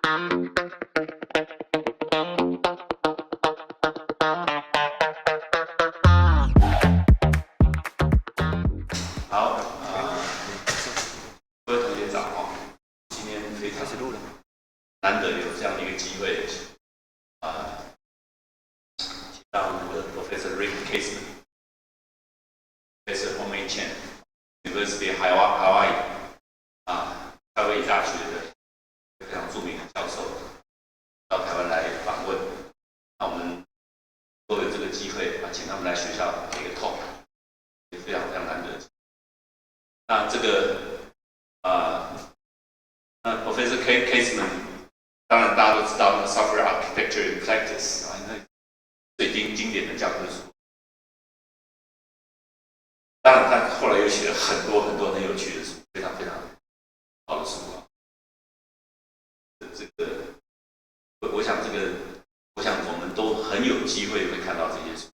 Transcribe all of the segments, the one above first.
好，各位同学早哦，今天非常难得有这样的一个机会，请到那个 Professor Rick Kazman、Professor Hong-Mei Chen University of Hawaii 夏威夷大学的非常著名的教授到台湾来访问，那我们都有这个机会请他们来学校给一个 talk， 也非常非常难得。那这个那 Professor Kazman， 当然大家都知道那个 Software Architecture in Practice 那最经典的教科书。当然，他后来又写了很多很多很有趣的书，非常非常好的书啊。这个，我想我们都很有机会会看到这些书。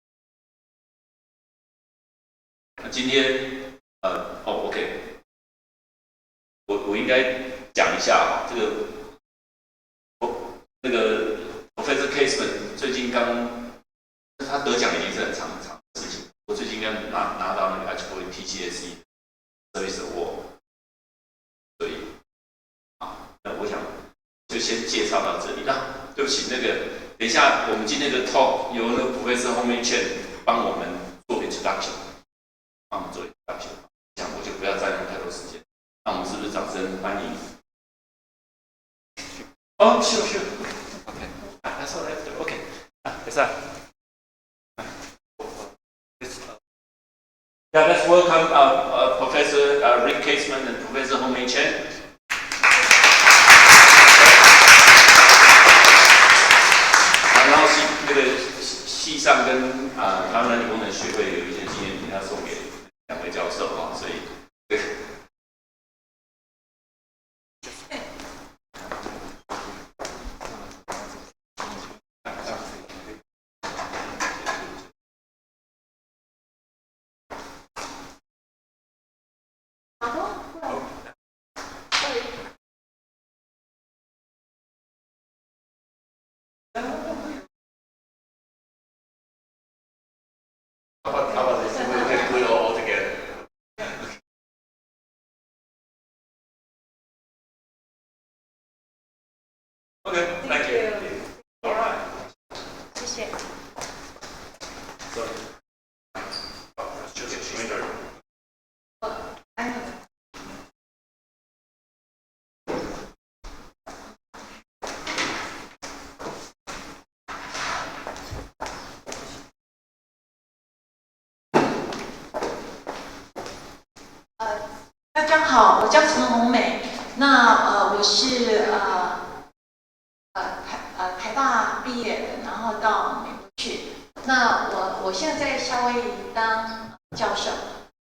那今天OK， 我应该讲一下这个那个 Professor Kazman 最近他得奖已经是很长的事情。我最近刚拿到那个 TCSE Service Award， 所以那我想就先介绍到这里。对不起，那个等一下我们今天的 talk 由那个 Professor Hong-Mei Chen 帮我们做 introduction， 帮我们做 introduction， 这样我就不要占用太多时间。那我们是不是掌声欢迎？哦，是。OK， that's all I have to do. OK， 没事。Yeah, let's welcome Professor Rick Kazman and Professor Hong-Mei Chen. 然后那个系上跟台湾软体工程学会有一些纪念品要送给两位教授所以Okay, thank you. All right. 谢谢。大家好，我叫陈红美。那我是台大毕业的，然后到美国去。那我现在在夏威夷当教授。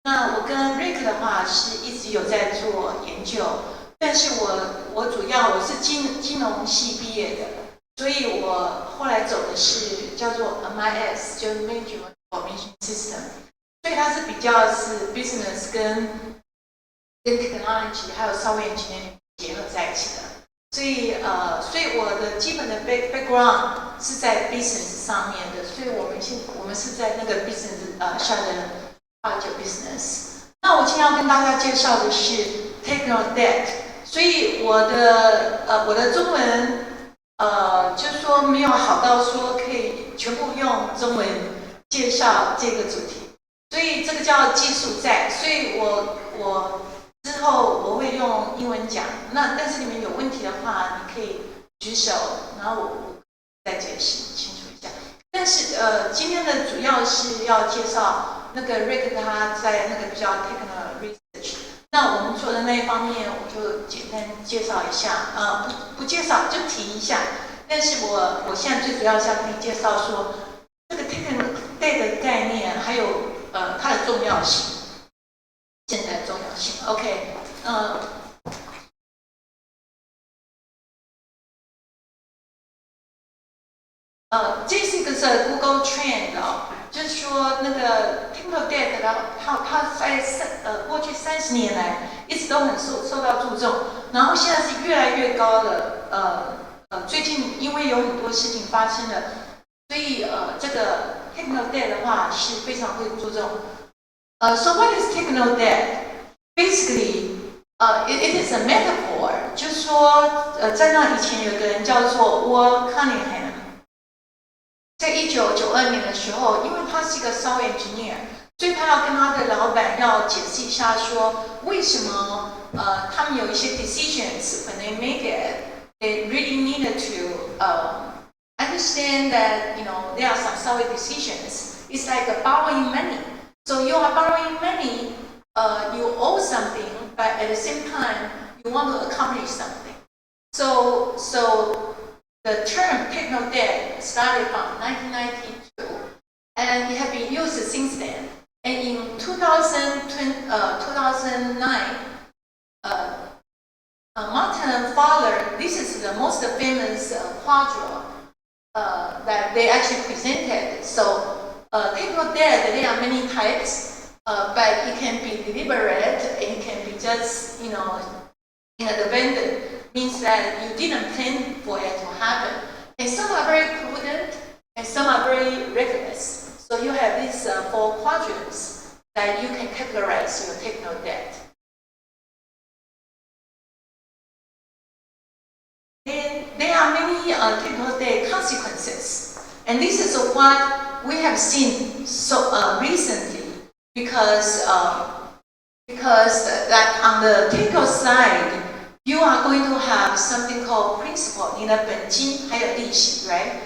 那我跟 Rick 的话是一直有在做研究，但是我主要是金融系毕业的，所以我后来走的是叫做 MIS， 就是 Management Information System， 所以它是比较是 business 跟 technology 还有software engineering结合在一起的。所以我的基本的 background 是在 business 上面的，所以我们是在那个 business 下的2.9 business。那我今天要跟大家介绍的是 technical debt， 所以我的中文就是说没有好到说可以全部用中文介绍这个主题，所以这个叫技术债。所以我之后我会用英文讲，但是你们有问题的话，你可以举手，然后我再解释清楚一下。但是今天的主要是要介绍那个 Rick 他在那个比较 technical research， 那我们做的那一方面我就简单介绍一下，不介绍就提一下。但是我现在最主要是要跟你介绍说这个 technical debt 的概念，还有它的重要性。现在的重要性 ，OK， 这是一个是 Google Trend 就是说那个 technical debt 它在过去30年来一直都很受到注重，然后现在是越来越高的最近因为有很多事情发生了，所以这个 technical debt 的话是非常会注重。So what is technical debt? Basically, it is a metaphor. 就是说，在那以前有个人叫做 Walt Cunningham， 在1992年的时候，因为他是一个 software engineer， 所以他要跟他的老板要解释一下说，为什么他们有一些 decisions when they make it，they really needed to understand that there are some software decisions. It's like borrowing money. So you are borrowing money, you owe something, but at the same time you want to accomplish something. So the term technical debt started from 1992, and it has been used since then. And in 2009, Martin Fowler, this is the most famous quadrant that they actually presented. So technical debt, there are many types, but it can be deliberate, it can be just, inadvertent, means that you didn't plan for it to happen. And some are very prudent, and some are very reckless. So you have these 4 quadrants that you can categorize your technical debt. And there are many technical debt consequences, and this is what we have seen recently, because that on the technical side, you are going to have something called principal, 你的本金还有利息 right?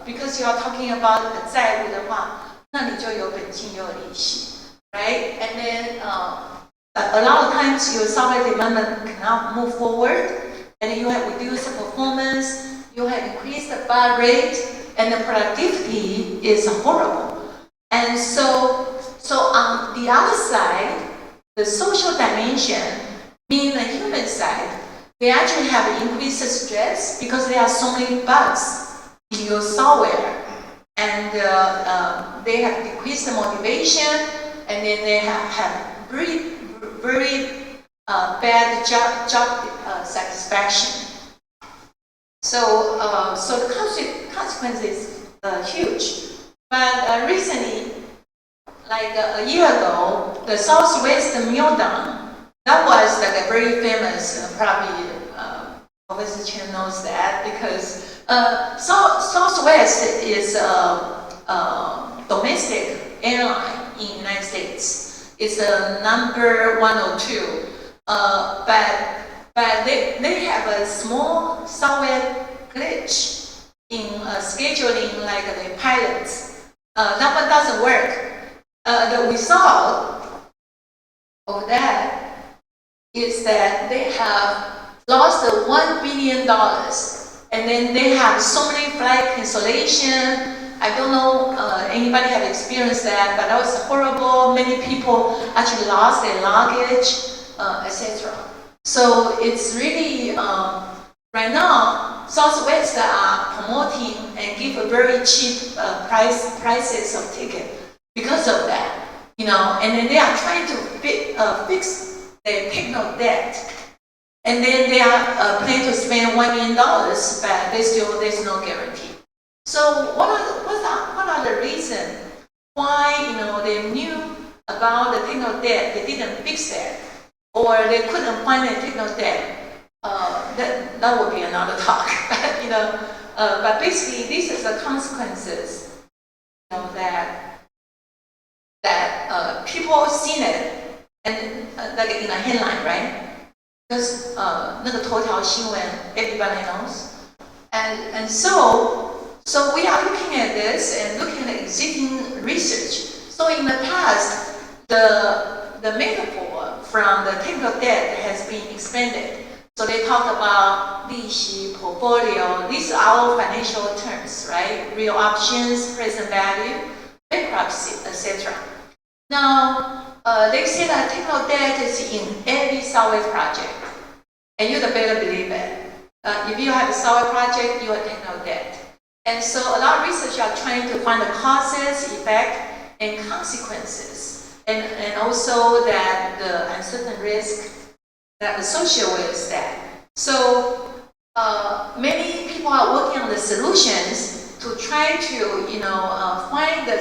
Because you are talking about 债务的话，那你就有本金有利息 right? And then a lot of times your software development cannot move forward, and you have reduced performance, you have increased the bug rate, and the productivity is horrible. And so on the other side, the social dimension, meaning the human side, they actually have increased stress because there are so many bugs in your software, and they have decreased the motivation, and then they have very bad job satisfaction. So the consequences are huge. But recently, like a year ago, the Southwest meltdown, that was like a very famous, probably Professor Chen knows that, because Southwest is a domestic airline in the United States. It's number 102, but they have a small software glitch in scheduling like the pilots. That one doesn't work. The result of that is that they have lost $1 billion, and then they have so many flight cancellation. I don't know anybody have experienced that, but that was horrible. Many people actually lost their luggage, etc. So it's really right now Southwest are promoting and give a very cheap prices of ticket because of that, and then they are trying to fix their technical debt, and then they are planning to spend $1 million, but there's no guarantee. So what are the reasons why they knew about the technical debt, they didn't fix that, or they couldn't find the technical debt? That would be another talk. But basically these are the consequences that people seen it, and like in a headline, right? Because 那个头条新闻 everybody knows, and so we are looking at this and looking at existing research. So in the past, the metaphor from the technical debt has been expanded. So they talk about 利息, portfolio. These are all financial terms, right? Real options, present value, bankruptcy, etc. Now, they say that technical debt is in every software project, and you better believe it. If you have a software project, you have technical debt. And so a lot of research are trying to find the causes, effect, and consequences, and also that the uncertain risk that associated with that. So many people are working on the solutions to try to, find the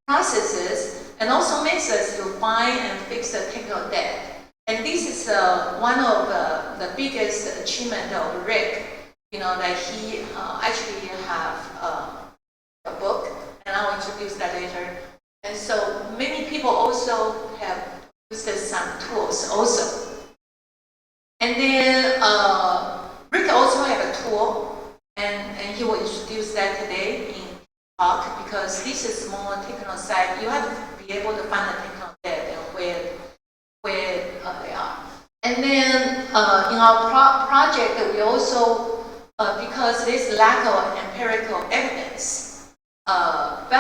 processes and also methods to find and fix the technical debt. And this is one of the biggest achievement of Rick. That he actually have a book, and I'll introduce that later. And so many people also have used some tools also. And then Rick also have a tool, and he will introduce that today in talk, because this is more technical side. You have to be able to find the technical debt and where they are. And then in our project, we also because there's lack of empirical evidence, but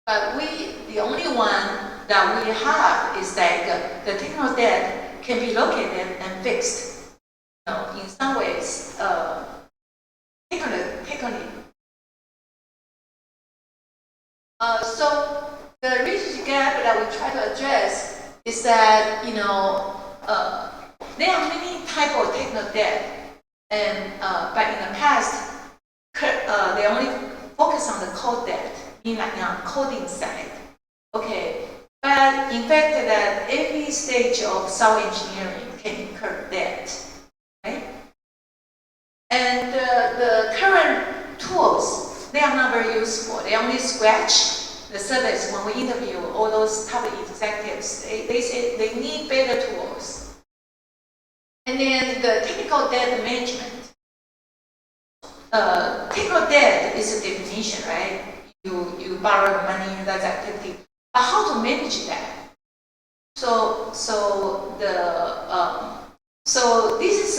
the only one that we have is that the technical debt can be located and fixed. In some ways, technically. So the research gap that we try to address is that there are many types of technical debt. And but in the past, they only focus on the code debt, meaning like on coding side. Okay, but in fact, that every stage of software engineering can incur debt, right? And the current tools, they are not very useful. They only scratch the surface. When we interview all those top executives, they say they need better tools. And then the technical debt management. Technical debt is a definition, right? You borrow the money, that's activity. But how to manage that? So this is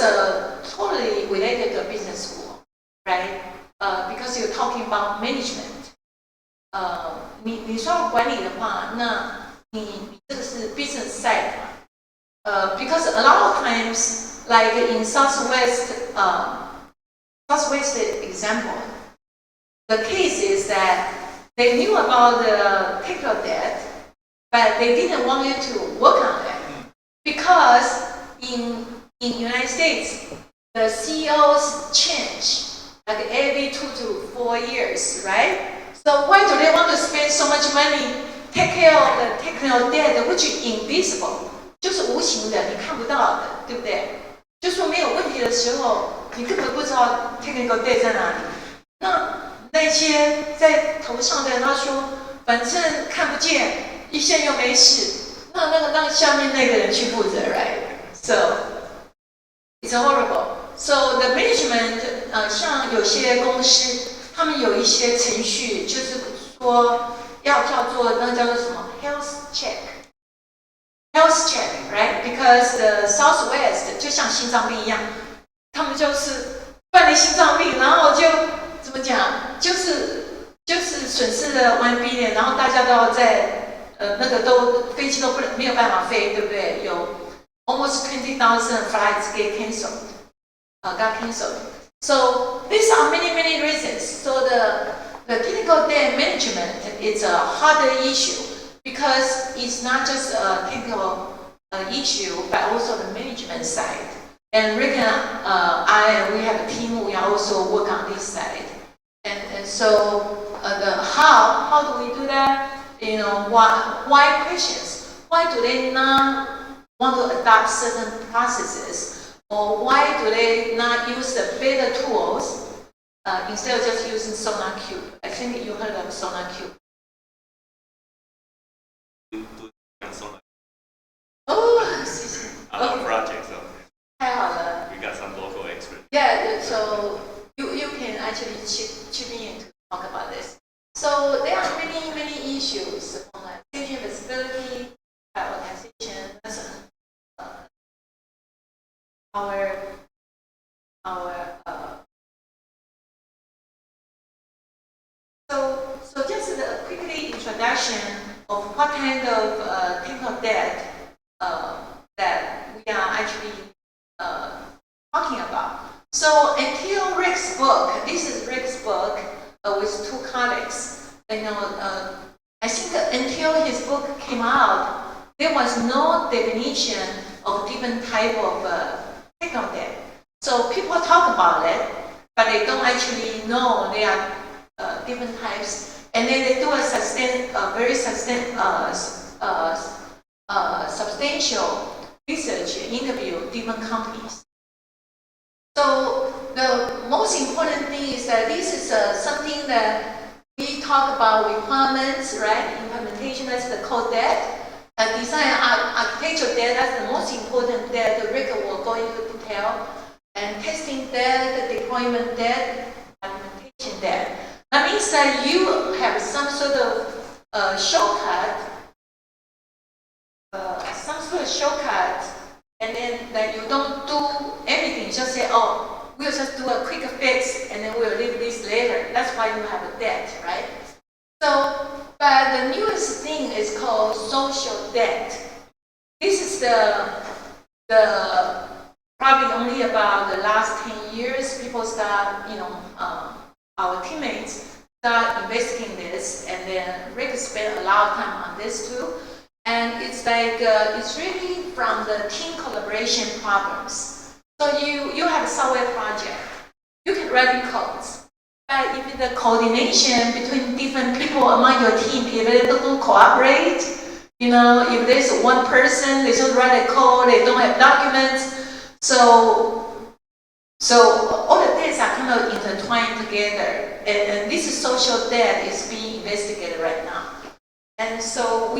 totally related to business school, right? Because you're talking about management. 你说管理的话，那你这个是 business side 嘛？ Because a lot of times, like in Southwest example, the case is that they knew about the technical debt, but they didn't want you to work on it because in United States, the CEOs change like every 2 to 4 years, right? So why do they want to spend so much money take care of the technical debt, which is invisible? 就是无形的，你看不到的，对不对？就说没有问题的时候，你根本不知道 technical debt 在哪里。那些在头上的人，他说反正看不见，一线又没事，那让下面那个人去负责 ，right? So it's horrible. So the management， 像有些公司，他们有一些程序，就是说要叫做那叫做什么 health check。Health check, right? Because the Southwest 就像心脏病一样，他们就是办理心脏病，然后就怎么讲，就是损失了1 billion， 然后大家都要在那个都飞机都没有办法飞，对不对？有 almost 20,000 flights get cancelled, got cancelled. So these are many reasons. So the technical debt management is a harder issue. Because it's not just a technical issue, but also the management side. And Rick and we have a team. We also work on this side. And so how do we do that? Why questions? Why do they not want to adopt certain processes, or why do they not use the better tools instead of just using SonarQube? I think you heard of SonarQube. Oh, other projects. We got some local experts. Yeah, so you can actually chip in to talk about this. So there are many issues on organization, visibility, organization, so just a quickly introduction of what kind of technical debt that we are actually talking about. So until Rick's book, this is Rick's book with 2 colleagues. I think until his book came out, there was no definition of different type of technical debt. So So people talk about it, but they don't actually know there are different types. And then they do a very substantial research and interview different companies. So the most important thing is that this is something that we talk about requirements, right? Implementation, that's the code debt. Design architecture debt, that's the most important debt. The Rick will go into detail. And testing debt, deployment debt, implementation debt. That means that you have some sort of shortcut, and then that you don't do everything. Just say, oh, we'll just do a quick fix, and then we'll leave this later. That's why you have a debt, right? So, but the newest thing is called social debt. This is the probably only about the last 10 years, people start, our teammates start investigating this, and then Rick spent a lot of time on this too. And it's like, it's really from the team collaboration problems. So you have a software project, you can write codes, but if the coordination between different people among your team, if they don't cooperate, if there's one person, they just write a code, they don't have documents, so all the debts are kind of intertwined together, and this social debt is being investigated right now. And so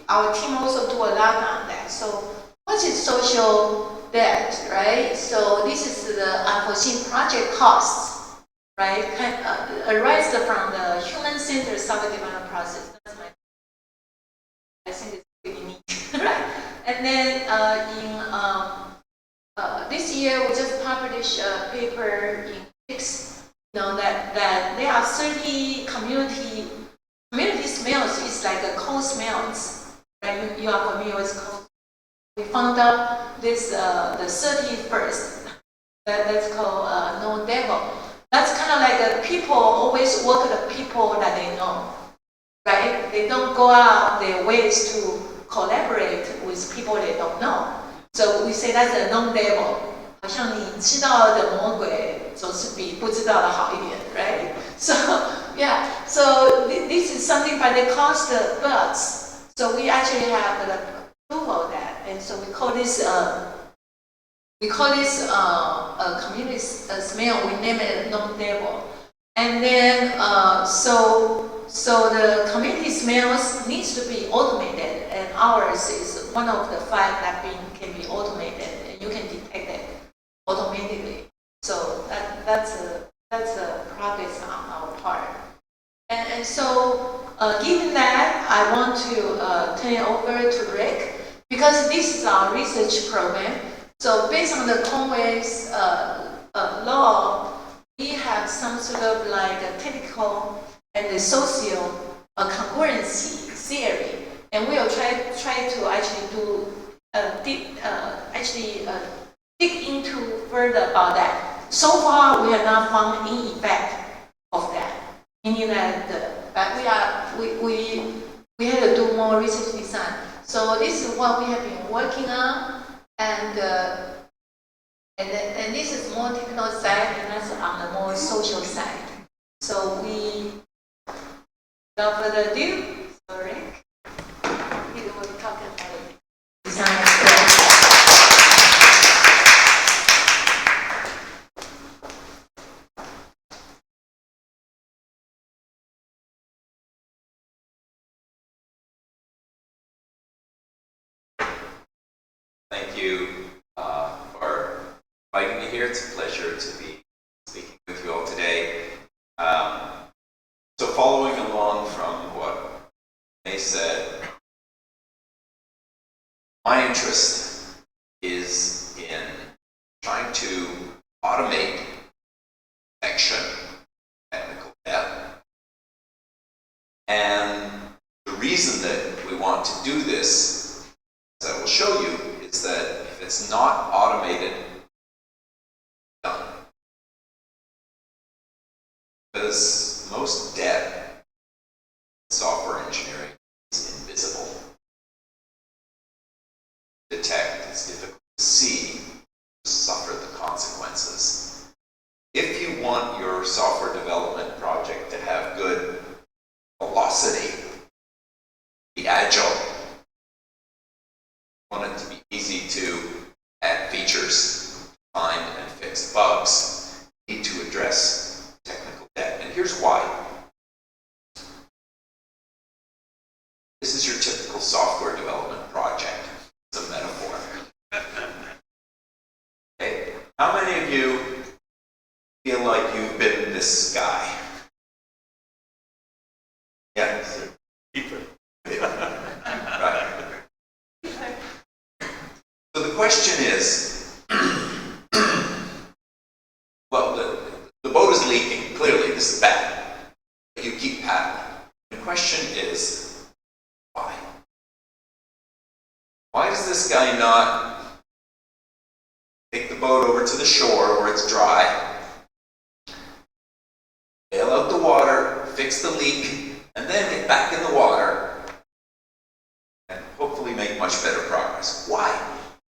our team also do a lot on that. So what is social debt, right? So this is the unforeseen project costs, right? Arise from the human-centered software development process. I think it's pretty neat, right? And then this year, we just published a paper in PICS, that there are 30 community smells. It's like a coal smells, right? You are familiar with coal. We found out this, the 31st, that's called no devil. That's kind of like people always work with the people that they know, right? They don't go out their ways to collaborate with people they don't know. So we say that's a non-devil. 好像你知道的魔鬼总是比不知道的好一点 right? So yeah, so this is something, but they cost bucks. So we actually have the approval of that, and so we call this a community smell. We name it non-devil, and then so the community smells needs to be automated, and ours is one of the 5 that can be automated, and you can detect it automatically. So that's a progress on our part. And so given that, I want to turn it over to Rick, because this is our research program. So based on the Hong-Mei's law, we have some sort of like a technical and the social concurrency theory, and we'll try to actually do dig into further about that. So far, we have not found any effect of that, meaning that but we had to do more research design. So this is what we have been working on, and this is more technical side, and that's on the more social side. So without further ado, Rick, we will be talking about design aspect. Thank you for inviting me here. It's a pleasure to be speaking with you all today. So following along from what May said, my interest is in trying to automate detection, technical debt. And the reason that we want to do this, as I will show you, is that if it's not automated, done. Because most debt in software engineering is invisible. Detect, it's difficult to see, suffer the consequences want your software development project to have good velocity, be agile, you want it to be easy to add features, find and fix bugs, you need to address technical debt. And here's why. This is your typical software development project. It's a metaphor. Okay. How many of you feel like you've been this guy? Yeah. Right. So the question is, well, the boat is leaking. Clearly, this is bad. But you keep paddling. The question is, why? Why does this guy not take the boat over to the shore where it's dry, bail out the water, fix the leak, and then get back in the water and hopefully make much better progress? Why?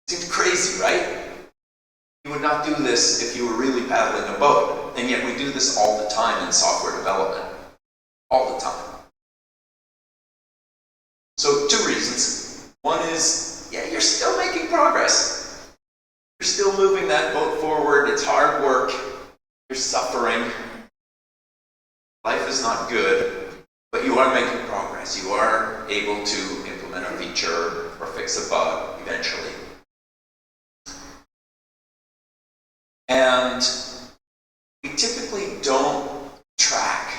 Seems crazy, right? You would not do this if you were really paddling a boat, and yet we do this all the time in software development. All the time. So, two reasons. One is, yeah, you're still making progress. You're still moving that boat forward. It's hard work. You're suffering. Life is not good, but you are making progress. You are able to implement a feature or fix a bug eventually. And we typically don't track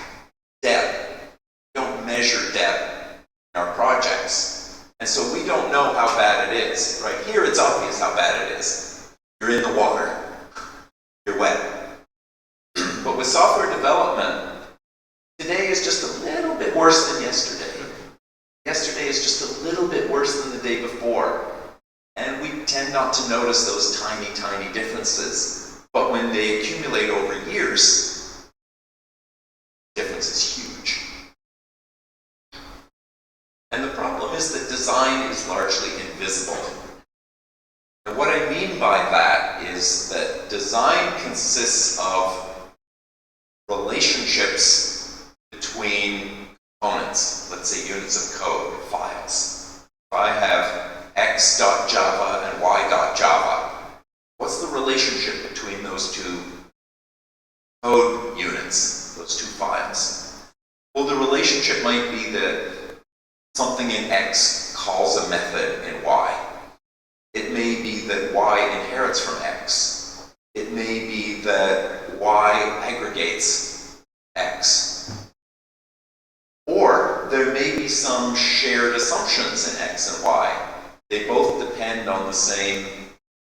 depth, don't measure depth in our projects. And so we don't know how bad it is. Right here, it's obvious how bad it is. You're in the water. You're wet. But with software development, today is just a little bit worse than yesterday. Yesterday is just a little bit worse than the day before. And we tend not to notice those tiny, tiny differences. But when they accumulate over years, the difference is huge. And the problem is that design is largely invisible. And what I mean by that is that design consists of relationships between components, let's say units of code, files. If I have x.java and y.java, what's the relationship between those two code units, those two files? Well, the relationship might be that something in X calls a method in Y. It may be that Y inherits from X. It may be that Y aggregates X. Or there may be some shared assumptions in X and Y. They both depend on the same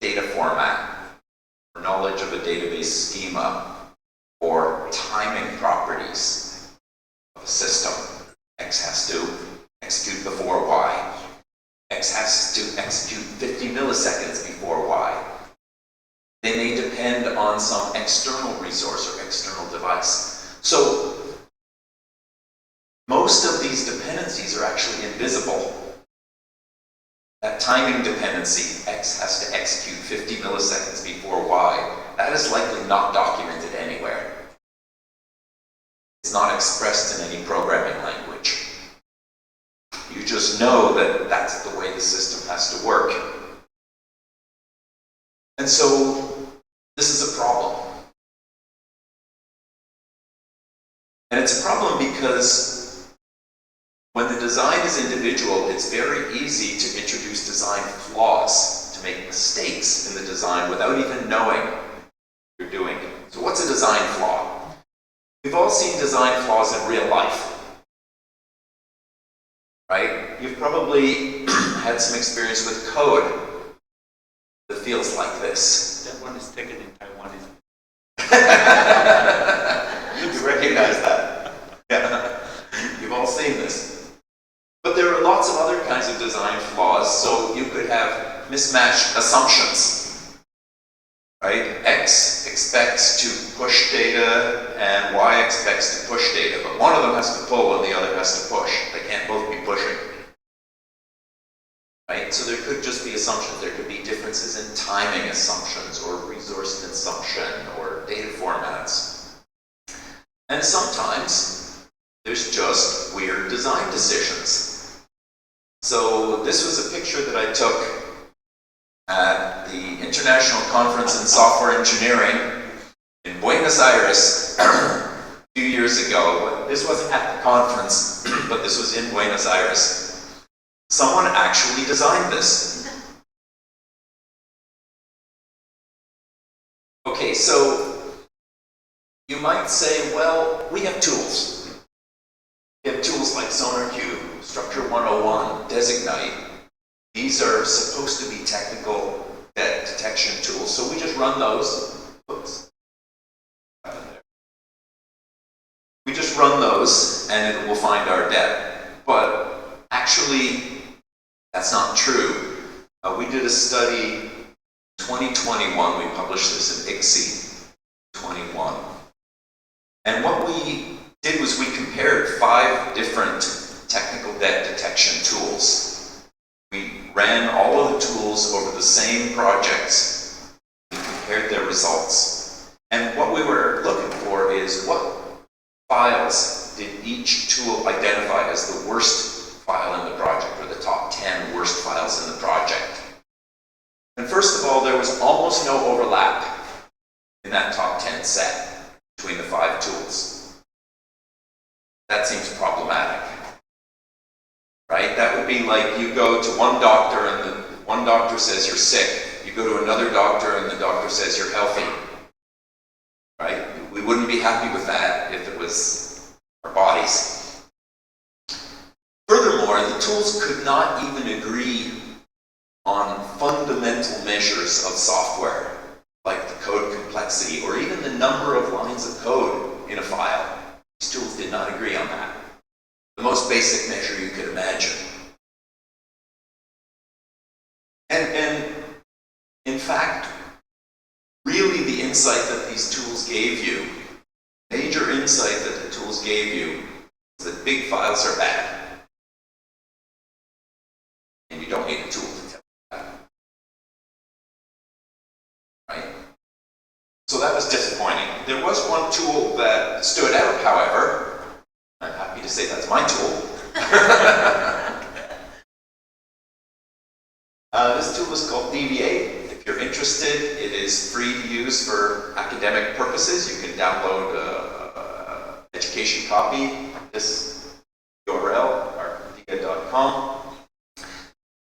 data format, or knowledge of a database schema, or timing properties of a system. X has to execute before Y. X has to execute 50 milliseconds before Y. They may depend on some external resource or external device. So, most of these dependencies are actually invisible. That timing dependency, X has to execute 50 milliseconds before Y, that is likely not documented anywhere. It's not expressed in any programming language. You just know that that's the way the system has to work. And so, this is a problem. And it's a problem because when the design is individual, it's very easy to introduce design flaws, to make mistakes in the design without even knowing you're doing it. So what's a design flaw? We've all seen design flaws in real life, right? You've probably had some experience with code that feels like this. That one is taken in Taiwan, isn't it? You recognize that? Yeah. You've all seen this. But there are lots of other kinds of design flaws. So you could have mismatched assumptions, right? X expects to push data and Y expects to push data, but one of them has to pull and the other has to push. They can't both be pushing, right? So there could just be assumptions. There could be differences in timing assumptions or resource consumption or data formats. And sometimes there's just weird design decisions. So this was a picture that I took at the International Conference in Software Engineering in Buenos Aires a few years ago. This wasn't at the conference, but this was in Buenos Aires. Someone actually designed this. Okay, so you might say, well, we have tools. We have tools like SonarQube, Structure 101, Designite. These are supposed to be technical debt detection tools, so we just run those. Oops. We just run those and it will find our debt. But actually, that's not true. We did a study in 2021, we published this in ICSI 21. And what we did was we compared 5 different technical debt detection tools. We ran all of the tools over the same projects. We compared their results. And what we were looking for is what files did each tool identify as the worst file in the project, or the top 10 worst files in the project. And first of all, there was almost no overlap in that top 10 set between the 5 tools. That seems problematic, right? That would be like you go to one doctor and the one doctor says you're sick. You go to another doctor and the doctor says you're healthy, right? We wouldn't be happy with that if it was our bodies. Furthermore, the tools could not even agree on fundamental measures of software, like the code complexity or even the number of lines of code in a file. These tools did not agree on that. The most basic measure you could imagine. And in fact, really the insight that these tools gave you, major insight that the tools gave you, is that big files are bad. And you don't need a tool to tell you that. Right? So that was disappointing. There was one tool that stood out, however. I'm happy to say that's my tool. This tool is called Deviate. If you're interested, it is free to use for academic purposes. You can download an education copy, this URL, artiga.com.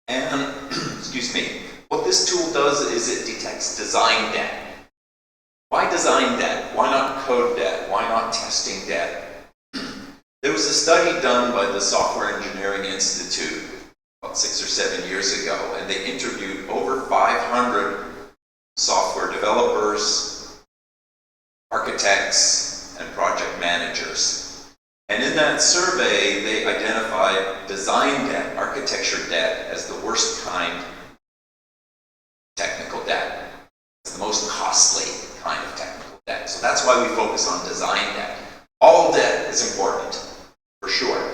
And, excuse me, what this tool does is it detects design debt. Why design debt? Why not code debt? Why not testing debt? There was a study done by the Software Engineering Institute about 6 or 7 years ago, and they interviewed over 500 software developers, architects, and project managers. And in that survey, they identified design debt, architecture debt, as the worst kind of technical debt. It's the most costly kind of technical debt. So that's why we focus on design debt. All debt is important, for sure.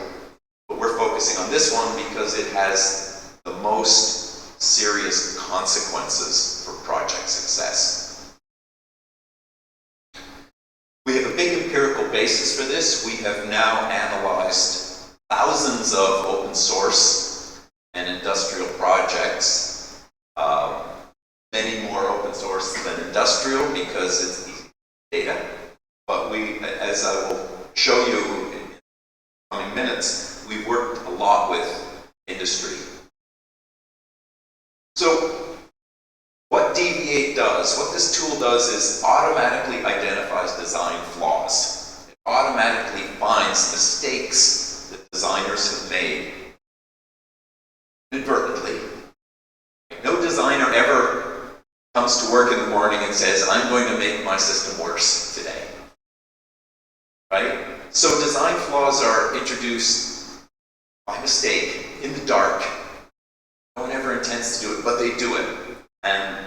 But we're focusing on this one because it has the most serious consequences for project success. We have a big empirical basis for this. We have now analyzed thousands of open source and industrial projects, many more open source than industrial because it's easy data. But we, as I will show you in coming minutes, we've worked a lot with industry. So what Deviate does, what this tool does is automatically identifies design flaws. It automatically finds mistakes that designers have made inadvertently. No designer ever comes to work in the morning and says, I'm going to make my system worse today. Right? So design flaws are introduced by mistake, in the dark. No one ever intends to do it, but they do it. And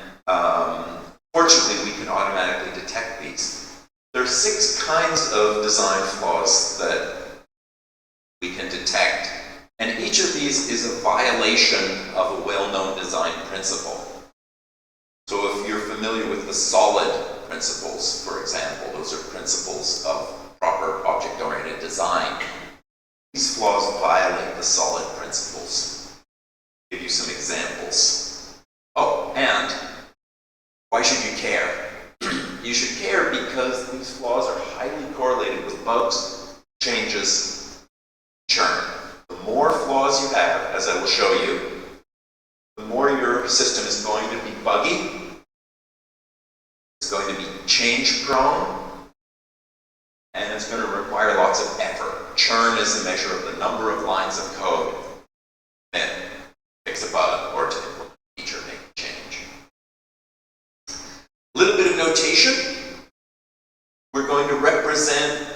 fortunately, we can automatically detect these. There are 6 kinds of design flaws that we can detect. And each of these is a violation of a well-known design principle. So if you're familiar with the solid principles, for example, those are principles of proper design. These flaws violate the solid principles. I'll give you some examples. Oh, and why should you care? You should care because these flaws are highly correlated with bugs, changes, churn. The more flaws you have, as I will show you, the more your system is going to be buggy, it's going to be change prone, and it's going to require lots of effort. Churn is a measure of the number of lines of code that fix a bug or to implement a feature, make a change. A little bit of notation. We're going to represent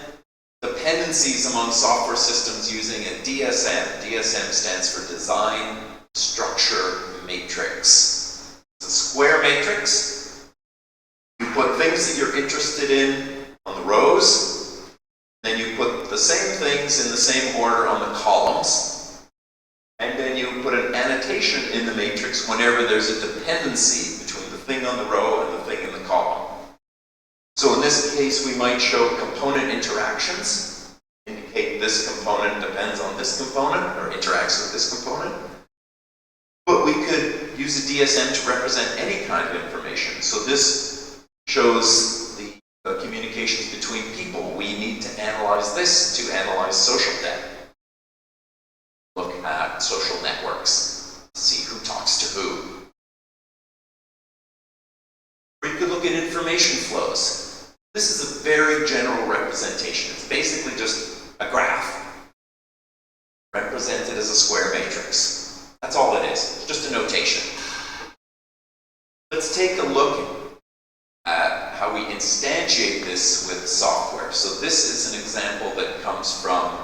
dependencies among software systems using a DSM. DSM stands for Design Structure Matrix. It's a square matrix. You put things that you're interested in on the rows, then you put the same things in the same order on the columns, and then you put an annotation in the matrix whenever there's a dependency between the thing on the row and the thing in the column. So in this case, we might show component interactions, indicate this component depends on this component or interacts with this component. But we could use a DSM to represent any kind of information. So this shows the communications between people. We need to analyze this to analyze social debt. Look at social networks, see who talks to who. Or you could look at information flows. This is a very general representation. It's basically just a graph represented as a square matrix. That's all it is. It's just a notation. Let's take a look at how we instantiate this with software. So this is an example that comes from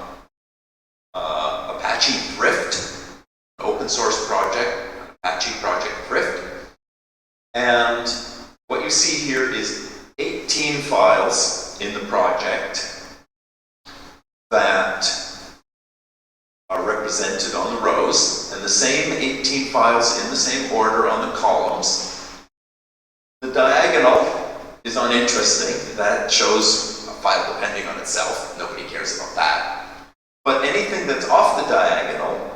Apache Thrift, an open source project, Apache Project Thrift. And what you see here is 18 files in the project that are represented on the rows, and the same 18 files in the same order on the columns. The diagonal is uninteresting. That shows a file depending on itself. Nobody cares about that. But anything that's off the diagonal,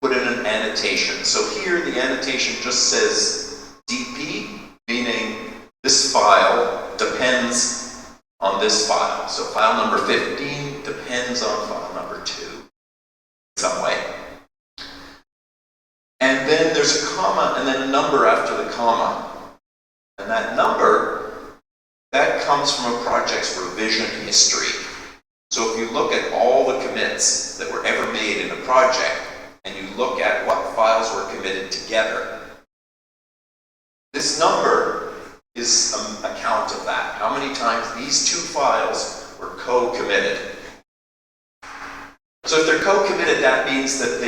put in an annotation. So here the annotation just says DP, meaning this file depends on this file. So file number 15 depends on file number 2 in some way. And then there's a comma and then a number after the comma. And that number, that comes from a project's revision history. So if you look at all the commits that were ever made in a project, and you look at what files were committed together, this number is a count of that. How many times these two files were co-committed. So if they're co-committed, that means that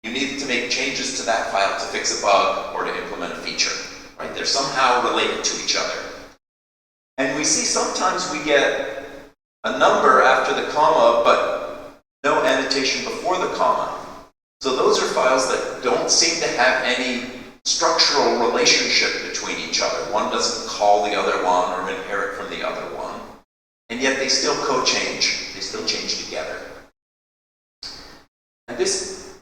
you needed to make changes to that file to fix a bug or to implement a feature. Right? They're somehow related to each other. And we see sometimes we get a number after the comma, but no annotation before the comma. So those are files that don't seem to have any structural relationship between each other. One doesn't call the other one or inherit from the other one. And yet they still co-change. They still change together. And this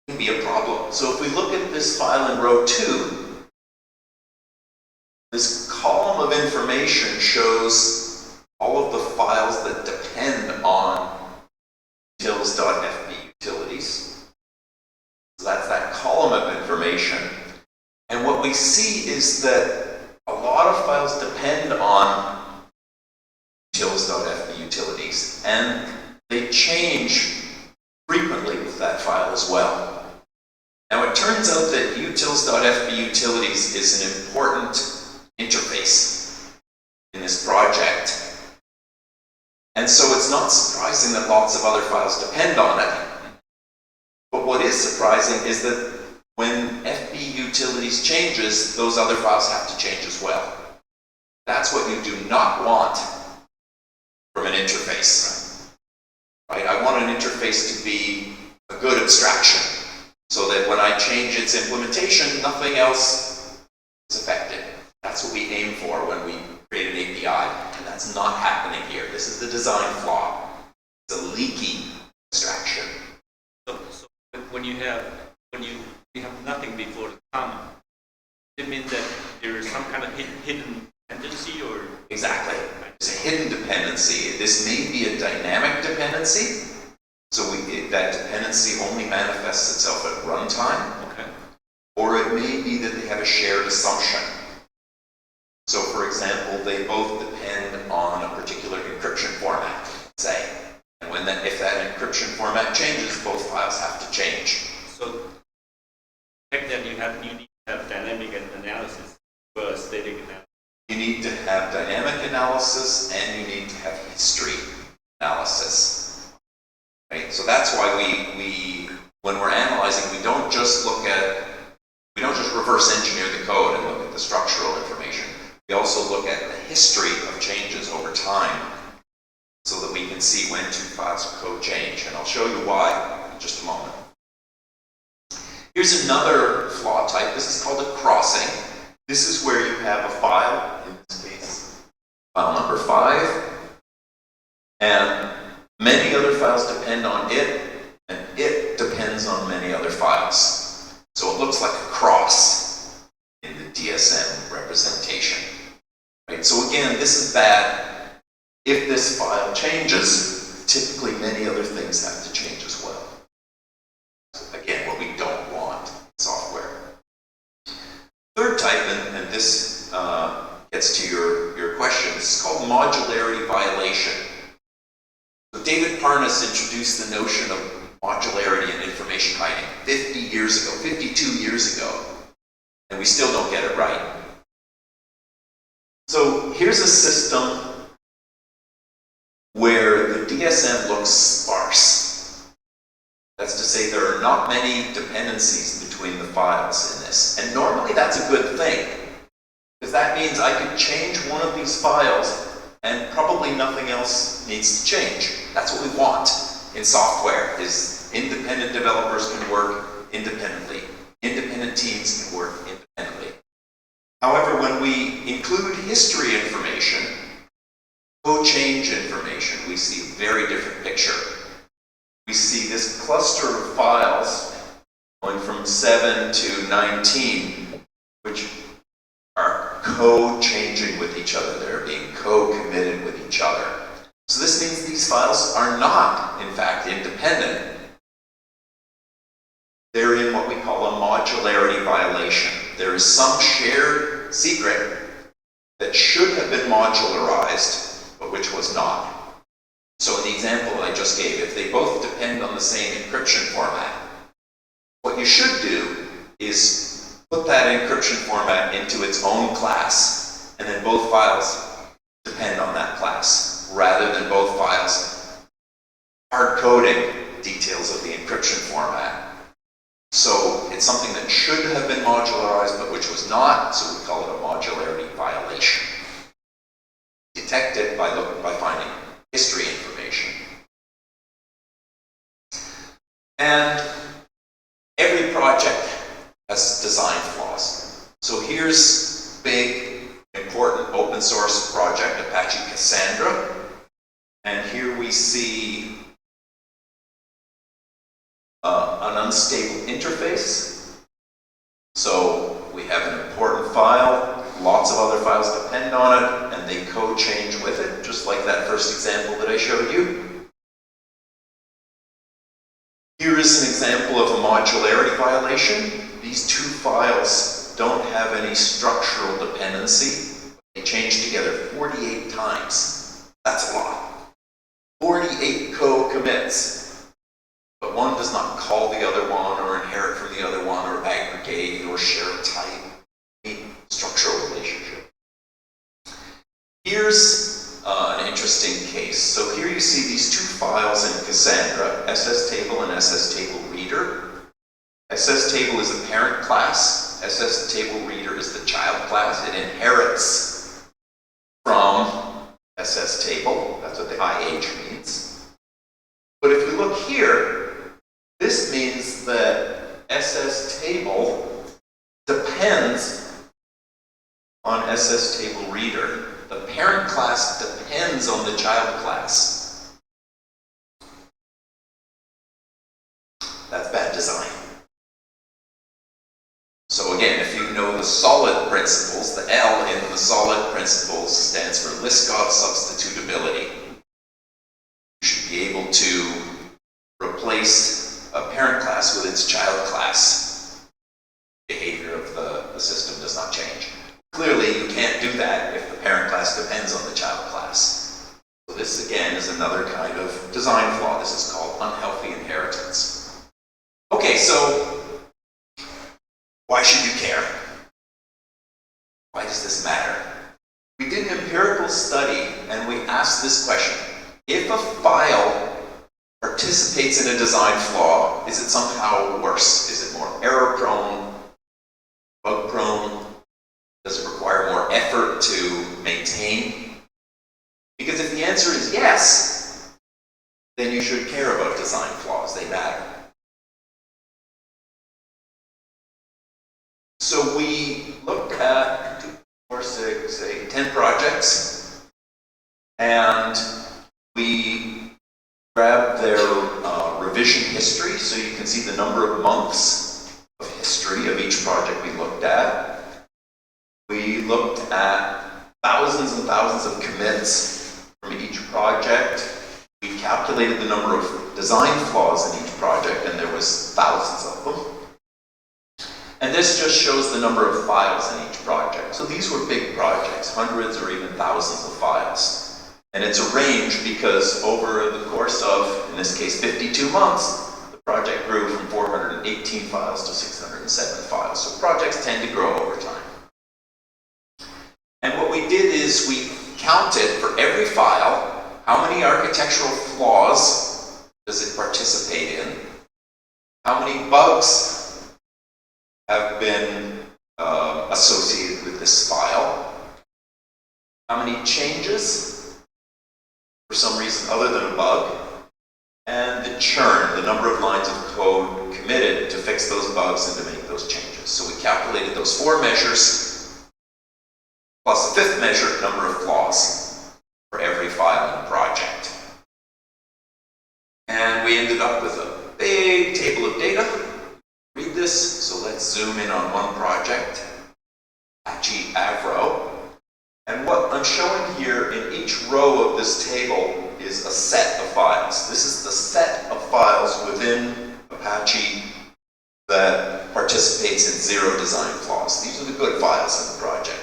can be a problem. So if we look at this file in row 2, this column of information shows all of the files that depend on utils.fb utilities. So that's that column of information. And what we see is that a lot of files depend on utils.fb utilities, and they change frequently with that file as well. Now it turns out that utils.fb utilities is an important interface in this project. And so it's not surprising that lots of other files depend on it. But what is surprising is that when FB utilities changes, those other files have to change as well. That's what you do not want from an interface. Right? I want an interface to be a good abstraction so that when I change its implementation, nothing else is affected. That's what we aim for when we create an API, and that's not happening here. This is the design flaw. It's a leak dependency. This may be a dynamic dependency, so that dependency only manifests itself at runtime. Okay. Or it may be that they have a shared assumption. So for example, they both depend on a particular encryption format, say. And if that encryption format changes, both files have to change. So, take that you need to have dynamic analysis as well as static analysis. You need to have dynamic analysis and you need to have history analysis. Right? So that's why we when we're analyzing, we don't just reverse engineer the code and look at the structural information. We also look at the history of changes over time so that we can see when two files of code change. And I'll show you why in just a moment. Here's another flaw type. This is called a crossing. This is where you have a file, in this case, file number 5, and many other files depend on it, and it depends on many other files. So it looks like a cross in the DSM representation. Right? So again, this is bad. If this file changes, typically many other things have to change as well. So again, what we don't want in software. Third type, and this gets to your question, this is called modularity violation. So David Parnas introduced the notion of modularity in information hiding 52 years ago, and we still don't get it right. So here's a system where the DSM looks sparse. That's to say there are not many dependencies between the files in this. And normally that's a good thing, because that means I could change one of these files and probably nothing else needs to change. That's what we want in software, is independent developers can work independently. Independent teams can work independently. However, when we include history information, code change information, we see a very different picture. We see this cluster of files going from 7 to 19, which are co-changing with each other. They're being co-committed with each other. So this means these files are not, in fact, independent. They're in what we call a modularity violation. There is some shared secret that should have been modularized, but which was not. So in the example I just gave, if they both depend on the same encryption format, what you should do is put that encryption format into its own class, and then both files depend on that class, rather than both files hard-coding details of the encryption format. So it's something that should have been modularized, but which was not, so we call it a modularity violation. Detect it by finding history information. And every project has design flaws. So here's big, important open source project, Apache Cassandra. And here we see an unstable interface. So we have an important file, lots of other files depend on it, and they co-change with it, just like that first example that I showed you. Here is an example of a modularity violation. These two files don't have any structural dependency. They change together 48 times. That's a lot. 48 co-commits. But one does not call the other one or inherit from the other one or aggregate or share a type, a structural relationship. Here's an interesting case. So here you see these two files in Cassandra, SSTable and SSTableReader. SSTable is the parent class. SSTableReader is the child class. It inherits from SSTable. That's what the IH means. But if we look here, this means that SSTable depends on SSTableReader. The parent class depends on the child class. That's bad design. So again, if you know the solid principles, the L in the solid principles stands for Liskov substitutability. be able to replace a parent class with its child class. Behavior of the system does not change. Clearly, you can't do that if the parent class depends on the child class. So this, again, is another kind of design flaw. This is called unhealthy inheritance. Okay, so why should you care? Why does this matter? We did an empirical study and we asked this question. If a file participates in a design flaw, is it somehow worse? Is it more error-prone, bug-prone? Does it require more effort to maintain? Because if the answer is yes, then you should care about design flaws. They matter. So we looked at 2, 4, 6, 8, 10 projects, and we grabbed their revision history, so you can see the number of months of history of each project we looked at. We looked at thousands and thousands of commits from each project. We calculated the number of design flaws in each project, and there was thousands of them. And this just shows the number of files in each project. So these were big projects, hundreds or even thousands of files. And it's a range because over the course of, in this case, 52 months, the project grew from 418 files to 607 files. So projects tend to grow over time. And what we did is we counted for every file, how many architectural flaws does it participate in, how many bugs have been associated with this file, how many changes, for some reason other than a bug, and the churn, the number of lines of code committed to fix those bugs and to make those changes. So we calculated those 4 measures, plus a 5th measure, number of flaws for every file in the project. And we ended up with a big table of data. Read this, so let's zoom in on one project, Apache Avro. And what I'm showing here in each row of this table is a set of files. This is the set of files within Apache that participates in 0 design flaws. These are the good files in the project.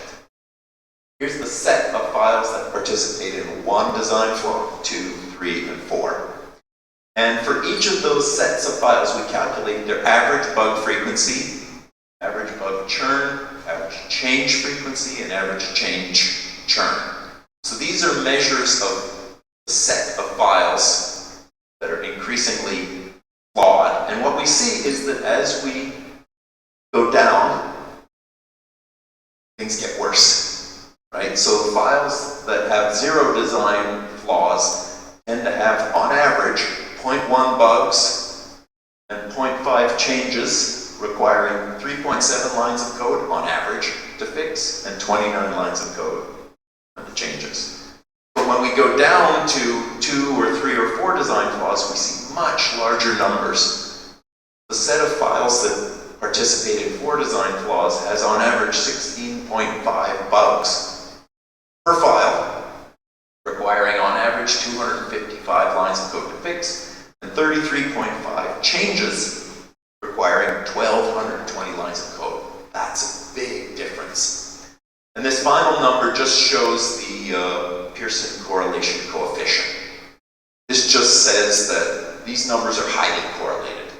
Here's the set of files that participate in 1 design flaw, 2, 3, and 4. And for each of those sets of files, we calculate their average bug frequency, average bug churn, average change frequency, and average change churn. So these are measures of the set of files that are increasingly flawed. And what we see is that as we go down, things get worse, right? So files that have 0 design flaws tend to have, on average, 0.1 bugs and 0.5 changes, requiring 3.7 lines of code on average to fix, and 29 lines of code for the changes. But when we go down to 2 or 3 or 4 design flaws, we see much larger numbers. The set of files that participate in 4 design flaws has on average 16.5 bugs per file, requiring on average 255 lines of code to fix, and 33.5 changes, requiring 1,220 lines of code. That's a big difference. And this final number just shows the Pearson correlation coefficient. This just says that these numbers are highly correlated.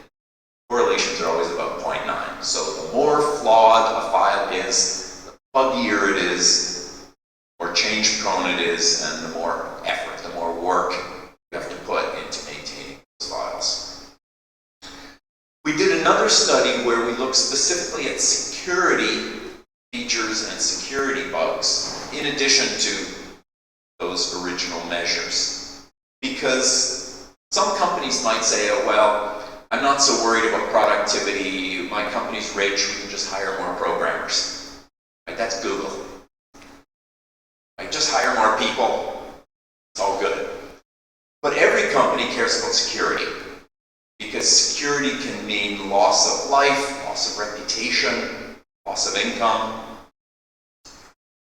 Correlations are always about 0.9. So the more flawed a file is, the buggier it is, the more change prone it is, and the more effort, the more work you have to put into maintaining those files. We did another study where we looked specifically at security features and security bugs in addition to those original measures. Because some companies might say, oh, well, I'm not so worried about productivity, my company's rich, we can just hire more programmers. Right? That's Google. Right? Just hire more people, it's all good. But every company cares about security, because security can mean loss of life, loss of reputation, loss of income.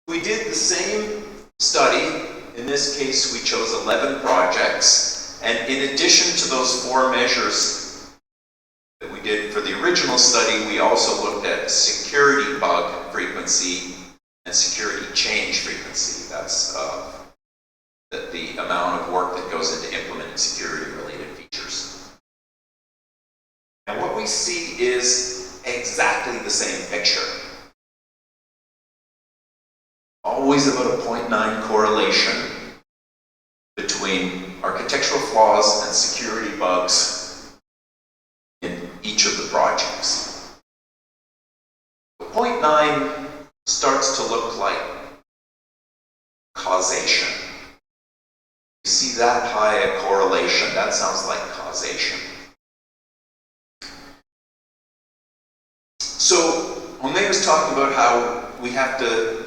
We did the same study. In this case, we chose 11 projects, And in addition to those 4 measures that we did for the original study, we also looked at security bug frequency and security change frequency. That's the amount of work that goes into implementing security-related features. And what we see is exactly the same picture. Always about a 0.9 correlation between architectural flaws and security bugs in each of the projects. 0.9 starts to look like causation. You see that high a correlation, that sounds like causation. So, Hong-Mei was talking about how we have to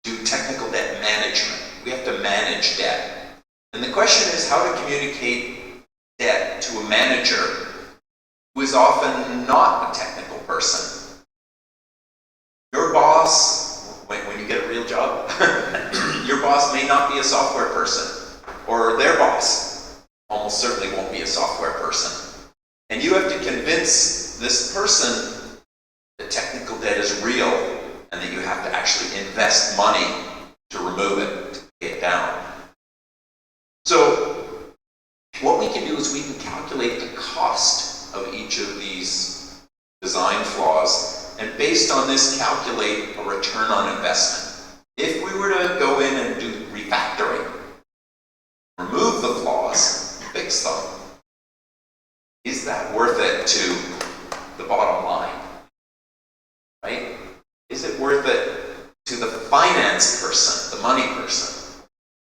do technical debt management. We have to manage debt. And the question is how to communicate debt to a manager who is often not a technical person. Your boss, when you get a real job, your boss may not be a software person, or their boss almost certainly won't be a software person. And you have to convince this person that technical debt is real and that you have to actually invest money to remove it, to pay it down. So what we can do is we can calculate the cost of each of these design flaws, and based on this calculate a return on investment. If we were to go in and do refactoring, remove the flaws, fix them, is that worth it to the bottom line? Right? Is it worth it to the finance person, the money person?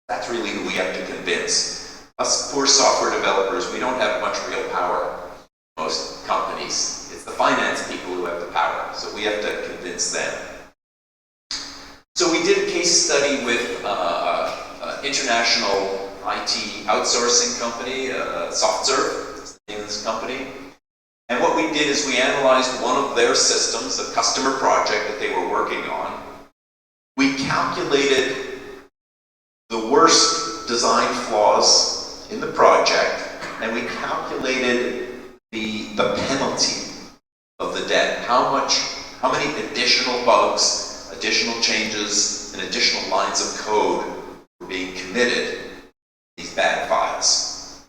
That's really who we have to convince. Us poor software developers, we don't have much real power. Most companies, it's the finance people who have the power, so we have to convince them. So we did a case study with an international IT outsourcing company, SoftServe, that's the name of this company. And what we did is we analyzed one of their systems, a customer project that they were working on. We calculated the worst design flaws in the project, and we calculated the penalty of the debt. How many additional bugs, additional changes, and additional lines of code were being committed in these bad files.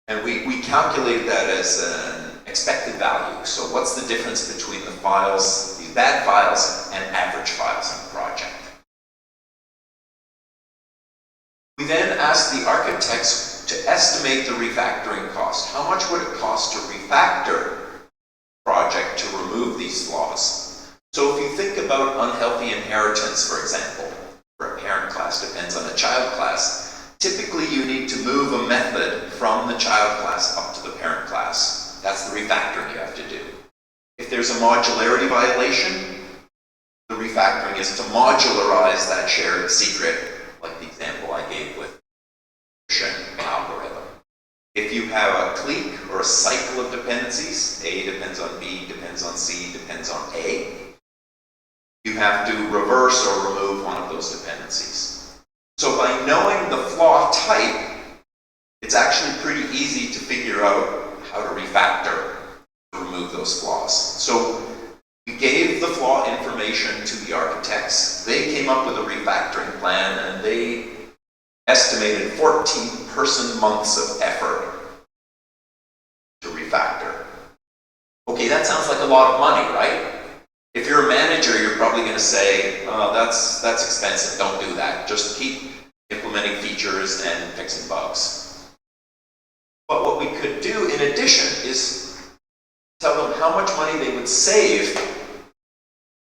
And we calculated that as an expected value. So what's the difference between the files, these bad files, and average files in the project? We then asked the architects to estimate the refactoring cost. How much would it cost to refactor a project to remove these flaws? So if you think about unhealthy inheritance, for example, where a parent class depends on a child class, typically you need to move a method from the child class up to the parent class. That's the refactoring you have to do. If there's a modularity violation, the refactoring is to modularize that shared secret, like the example I gave with the algorithm. If you have a clique or a cycle of dependencies, A depends on B, depends on C, depends on A, you have to reverse or remove one of those dependencies. So by knowing the flaw type, it's actually pretty easy to figure out how to refactor to remove those flaws. So we gave the flaw information to the architects. They came up with a refactoring plan, and they estimated 14 person-months of effort to refactor. Okay, that sounds like a lot of money, right? If you're a manager, you're probably going to say, oh, that's expensive, don't do that. Just keep implementing features and fixing bugs. But what we could do in addition is tell them how much money they would save,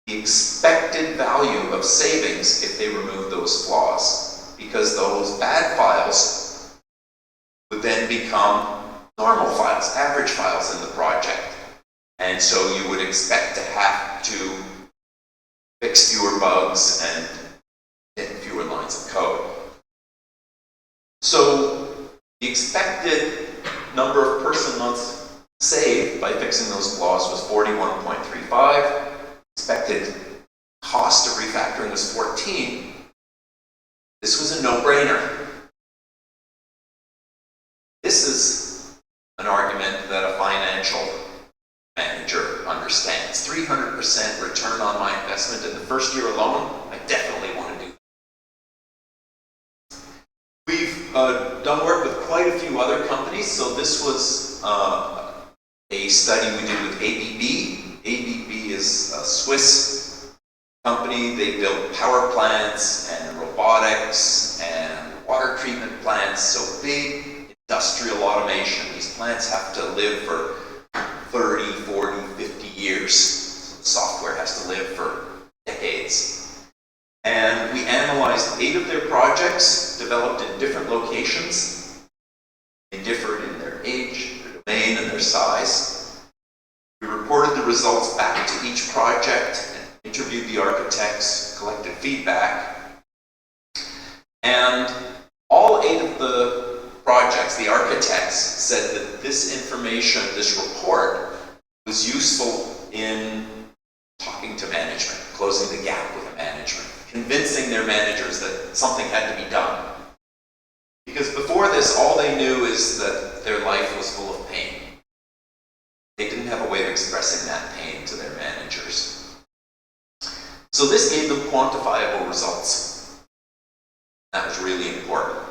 the expected value of savings if they remove those flaws. Because those bad files would then become normal files, average files in the project. And so you would expect to have to fix fewer bugs and hit fewer lines of code. So the expected number of person months saved by fixing those flaws was 41.35. Expected cost of refactoring was 14. This was a no-brainer. 100% return on my investment in the first year alone, I definitely want to do that. We've done work with quite a few other companies. So this was a study we did with ABB. ABB is a Swiss company. They build power plants and robotics and water treatment plants. So big industrial automation. These plants have to live for 30, 40, 50 years. So the software has to live for decades. And we analyzed 8 of their projects, developed in different locations. They differed in their age, their domain, and their size. We reported the results back to each project and interviewed the architects, collected feedback. And all 8 of the projects, the architects said that this information, this report, was useful in talking to management, closing the gap with the management, convincing their managers that something had to be done. Because before this, all they knew is that their life was full of pain. They didn't have a way of expressing that pain to their managers. So this gave them quantifiable results. That was really important.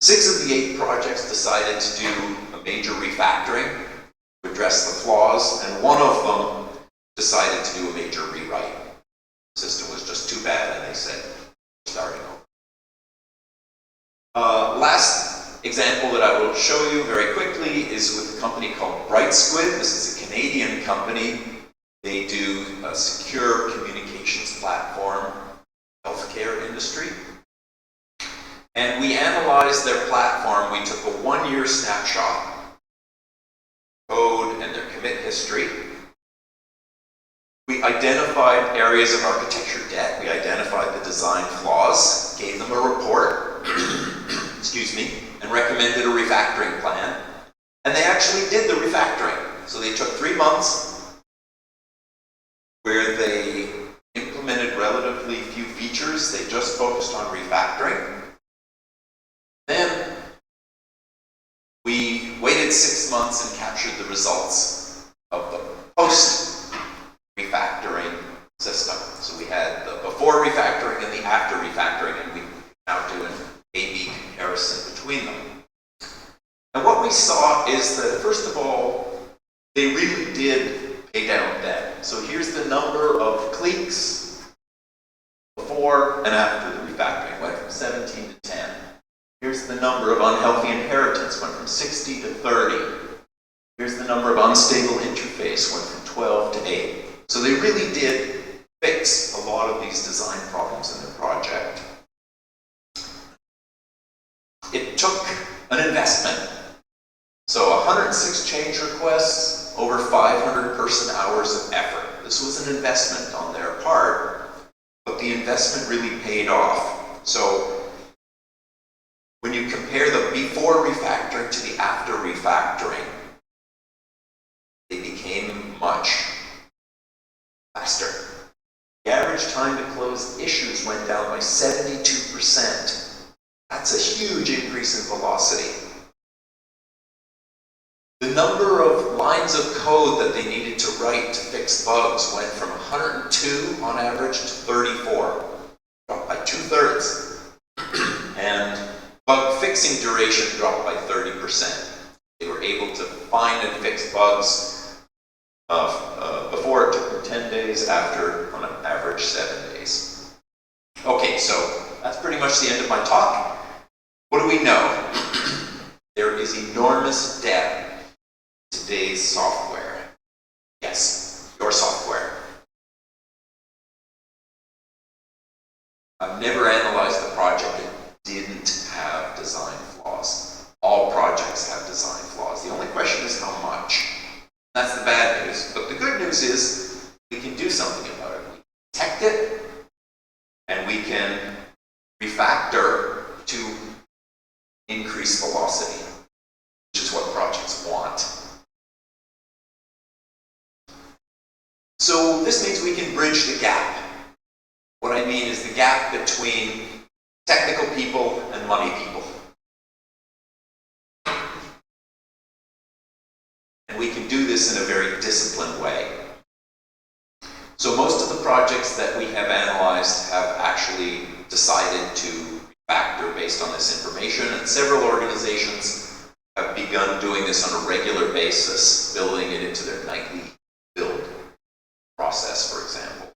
6 of the 8 projects decided to do a major refactoring to address the flaws, and 1 of them decided to do a major rewrite. The system was just too bad, and they said, starting over. Last example that I will show you very quickly is with a company called Bright Squid. This is a Canadian company. They do a secure communications platform, healthcare industry. And we analyzed their platform. We took a 1-year snapshot, code and their commit history. We identified areas of architecture debt. We identified the design flaws, gave them a report, excuse me, and recommended a refactoring plan. And they actually did the refactoring. So they took 3 months where they implemented relatively few features. They just focused on refactoring. Then we waited 6 months and captured the results of the post-refactoring system. So we had the before refactoring and the after refactoring, and we now do an A/B comparison between them. And what we saw is that, first of all, they really did pay down debt. So here's the number of cliques before and after the refactoring. It went from 17 to 10. Here's the number of unhealthy inheritance, went from 60 to 30. Here's the number of unstable interface, went from 12 to 8. So they really did fix a lot of these design problems in their project. It took an investment. So 106 change requests, over 500 person hours of effort. This was an investment on their part, but the investment really paid off. So when you compare the before refactoring to the after refactoring, they became much faster. The average time to close issues went down by 72%. That's a huge increase in velocity. The number of lines of code that they needed to write to fix bugs went from 102 on average to 34, dropped by 2/3. And bug fixing duration dropped by 30%. They were able to find and fix bugs before it took them 10 days, after on an average 7 days. Okay, so that's pretty much the end of my talk. What do we know? There is enormous debt in today's software. Yes, your software. I've never analyzed a project that didn't have design flaws. All projects have design flaws. The only question is how much. That's the bad news. But the good news is we can do something about it. We detect it, and we can refactor to increase velocity, which is what projects want. So this means we can bridge the gap. What I mean is the gap between technical people and money people. And we can do this in a very disciplined way. projects that we have analyzed have actually decided to factor based on this information, and several organizations have begun doing this on a regular basis, building it into their nightly build process, for example.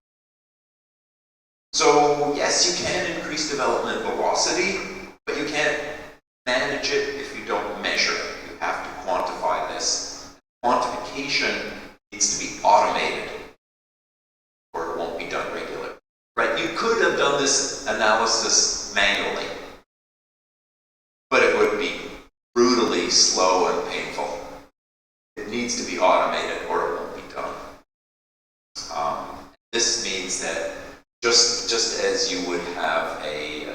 So yes, you can increase development velocity, but you can't manage it if you don't measure it. You have to quantify this. Quantification needs to be automated, or it won't be done regularly. Right? You could have done this analysis manually, but it would be brutally slow and painful. It needs to be automated, or it won't be done. This means that just as you would have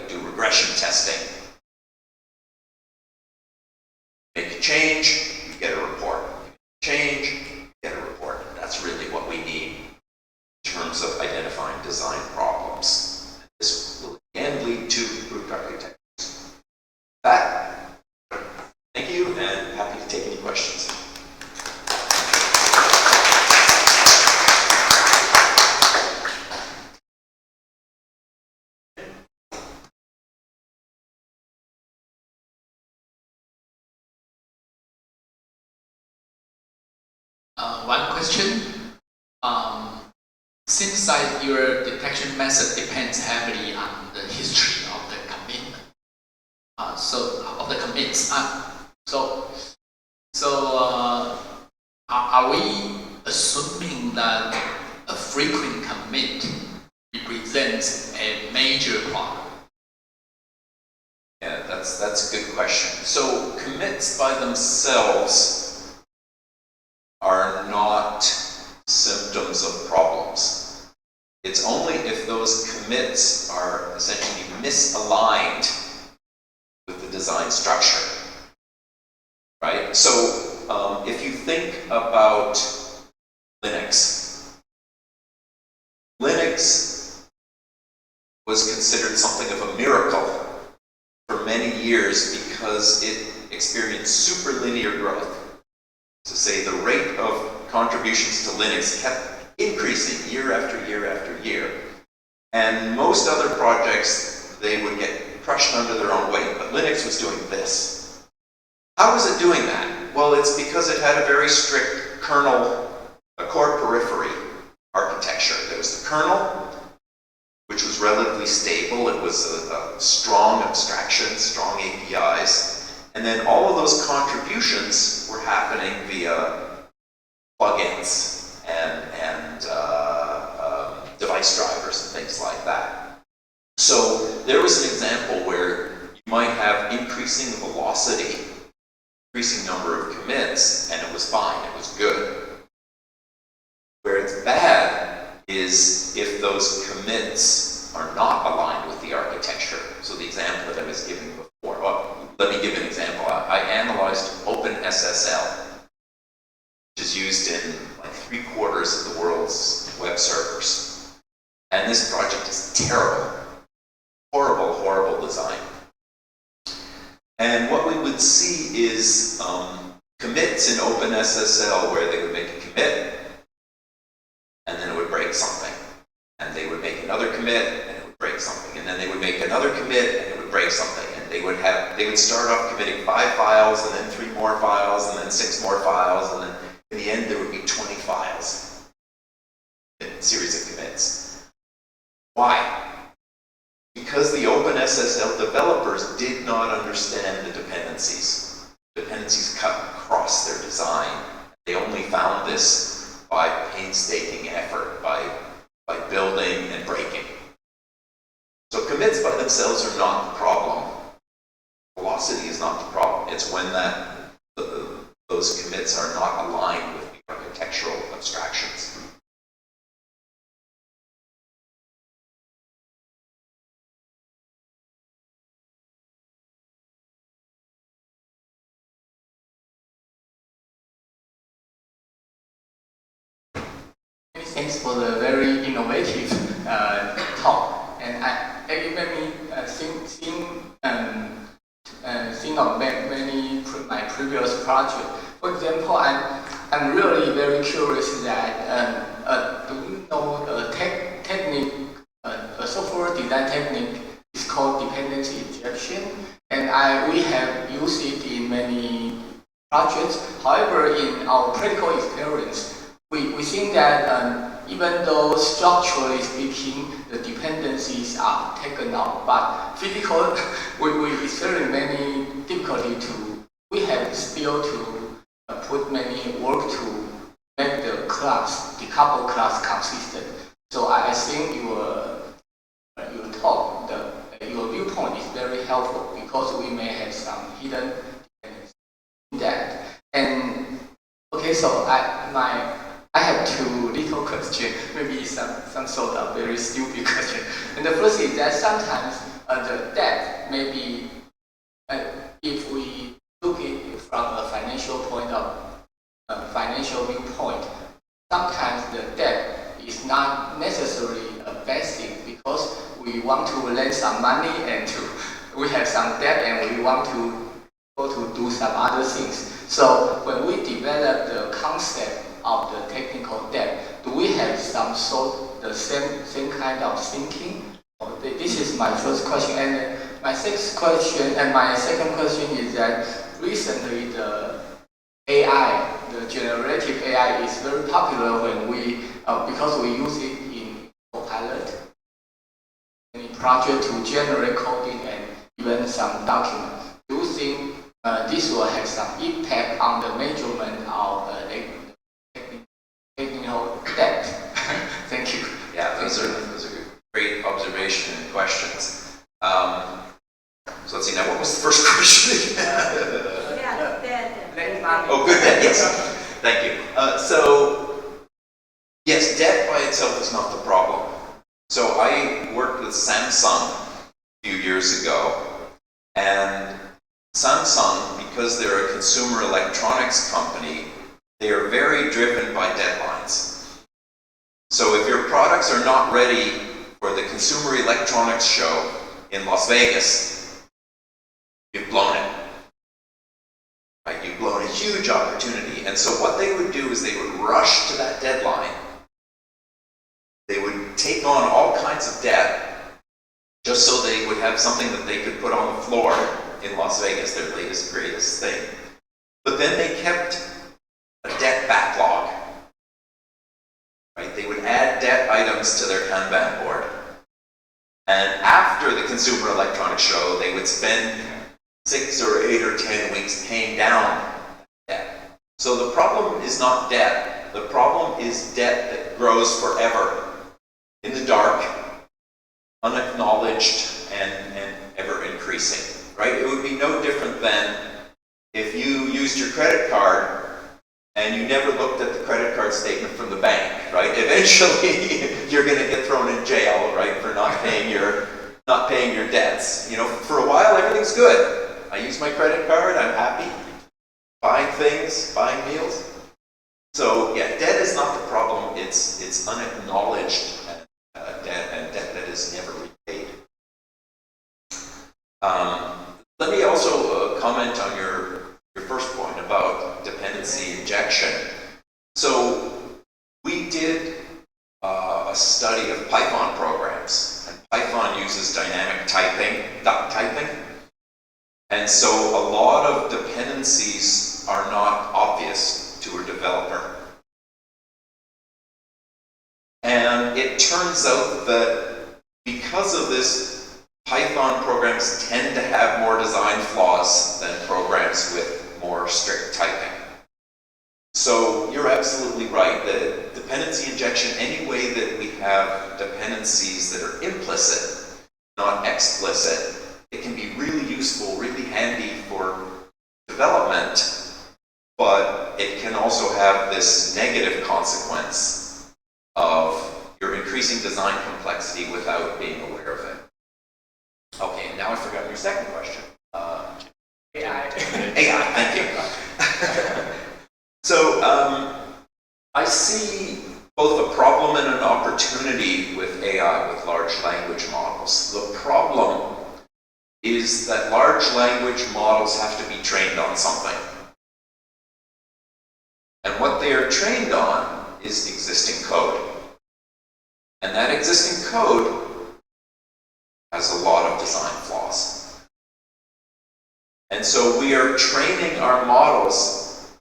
do regression testing, make a change, you get a report. Change, you get a report. That's really what we need in terms of identifying design problems. This will again lead to improved architectures. Thank you, and happy to take any questions. One question. Seems like your detection method depends heavily on the history of the commitment. Of the commits. Are we assuming that a frequent commit represents a major problem? Yeah, that's a good question. So commits by themselves are not symptoms of problems. It's only if those commits are essentially misaligned with the design structure, right? So if you think about Linux was considered something of a miracle for many years because it experienced super linear growth. To say the rate of contributions to Linux kept increasing year after year after year. And most other projects, they would get crushed under their own weight, but Linux was doing this. How was it doing that? Well, it's because it had a very strict kernel, a core periphery architecture. There was the kernel, which was relatively stable. It was a strong abstraction, strong APIs. And then all of those contributions were happening via plugins and device drivers and things like that. So there was an example where you might have increasing velocity, increasing number of commits, and it was fine, it was good. Where it's bad is if those commits are not aligned with the architecture. So the example that I was giving before. Let me give an example. I analyzed OpenSSL, which is used in like 3/4 of the world's web servers. And this project is terrible. Horrible, horrible design. And what we would see is commits in OpenSSL where they would make a commit, and then it would break something. And they would make another commit, and it would break something. And then they would make another commit, and it would break something. They would start off committing 5 files, and then 3 more files, and then 6 more files, and then in the end there would be 20 files. A series of commits. Why? Because the OpenSSL developers did not understand the dependencies. Dependencies cut across their design. They only found this by painstaking effort, by building and breaking. So commits by themselves are not the problem. Velocity is not the problem. It's when those commits are not aligned with the architectural abstractions. Many thanks for the very innovative talk. And it made me think of many my previous project. For example, I'm really very curious that do you know the technique software design technique is called dependency injection, and we have used it in many projects. However, in our practical experience, we think that even though structurally speaking, the dependencies are taken out, but physically, we experience many difficulty we have still to put many work to make the decoupled class consistent. So I think your talk, your viewpoint is very helpful because we may have some hidden dependencies in that. And okay, so I have two little questions, maybe some sort of very stupid question. And the first is that sometimes the debt may be, if we look at it from a financial viewpoint, sometimes the debt is not necessarily a bad thing because we want to lend some money and we have some debt and we want to go to do some other things. So when we develop the concept of the technical debt, do we have the same kind of thinking? This is my first question. And my second question is that recently the AI, the generative AI, is very popular when because we use it in Copilot, in project to generate coding and even some documents. Do you think this will have some impact on the measurement of technical debt? Thank you. Yeah, those are great observation and questions. So let's see, now what was the first question again? Oh, good debt, yes. Thank you. So, yes, debt by itself is not the problem. So I worked with Samsung a few years ago, and Samsung, because they're a consumer electronics company, they are very driven by deadlines. So if your products are not ready for the Consumer Electronics Show in Las Vegas, you've blown it. Right? You've blown a huge opportunity. And so what they would do is they would rush to that deadline. They would take on all kinds of debt just so they would have something that they could put on the floor in Las Vegas, their latest, greatest thing. But then they kept a debt backlog. Right? They would add debt items to their Kanban board. And after the Consumer Electronics Show, they would spend 6 or 8 or 10 weeks paying down debt. So the problem is not debt. The problem is debt that grows forever, in the dark, unacknowledged, and ever increasing. Right? It would be no different than if you used your credit card and you never looked at the credit card statement from the bank, right? Eventually, you're going to get thrown in jail, right, for not paying your debts. You know, for a while, everything's good. I use my credit card, I'm happy, buying things, buying meals. So, yeah, debt is not the problem. It's unacknowledged debt, and debt that is never repaid. Let me also comment on your first point about dependency injection. So we did a study of Python programs, and Python uses dynamic duck typing. And so a lot of dependencies are not obvious to a developer. And it turns out that because of this, Python programs tend to have more design flaws than programs with more strict typing. So you're absolutely right. The dependency injection, any way that we have dependencies that are implicit, not explicit, it can be really useful, really handy for development, but it can also have this negative consequence of you're increasing design complexity without being aware of it. Okay, now I've forgotten your second question. AI, thank you. So, I see both a problem and an opportunity with AI, with large language models. The problem is that large language models have to be trained on something. And what they are trained on is existing code. And that existing code has a lot of design flaws. And so we are training our models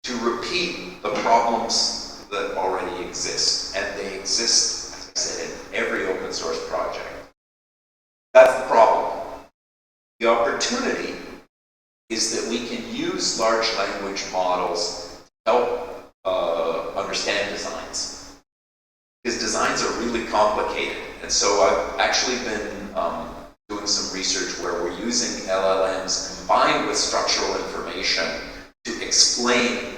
to repeat the problems that already exist. And they exist, as I said, in every open source project. That's the problem. The opportunity is that we can use large language models to help understand designs. Because designs are really complicated. And so I've actually been doing some research where we're using LLMs combined with structural information to explain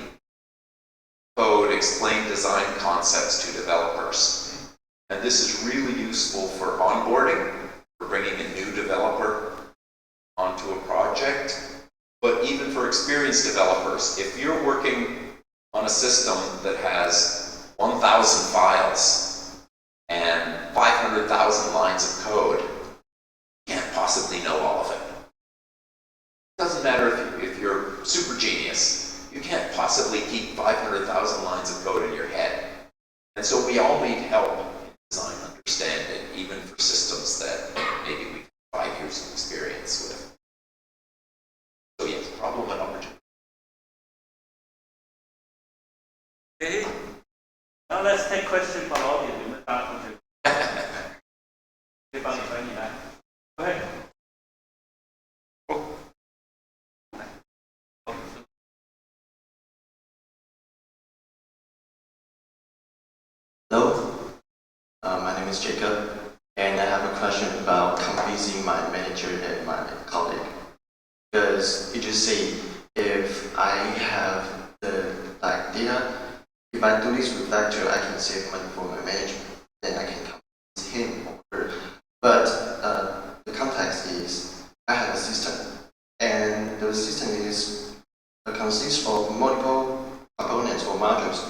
code, explain design concepts to developers. And this is really useful for onboarding, for bringing a new developer onto a project, but even for experienced developers. If you're working on a system that has 1,000 files and 500,000 lines of code, you can't possibly know all of it. It doesn't matter if you're super genius. You can't possibly keep 500,000 lines of code in your head. And so we all need help in design understanding, even for systems that maybe we have 5 years of experience with. So yes, problem and opportunity. Okay. Now let's take questions from audience. 你们答同学，可以帮你翻译来。OK。Hello, my name is Jacob, and I have a question about convincing my manager and my colleague. Because you just say, if I have the data, if I do this refactor, I can save money for my manager, then I can convince him or her. But the context is, I have a system, and the system is consists of multiple components or modules.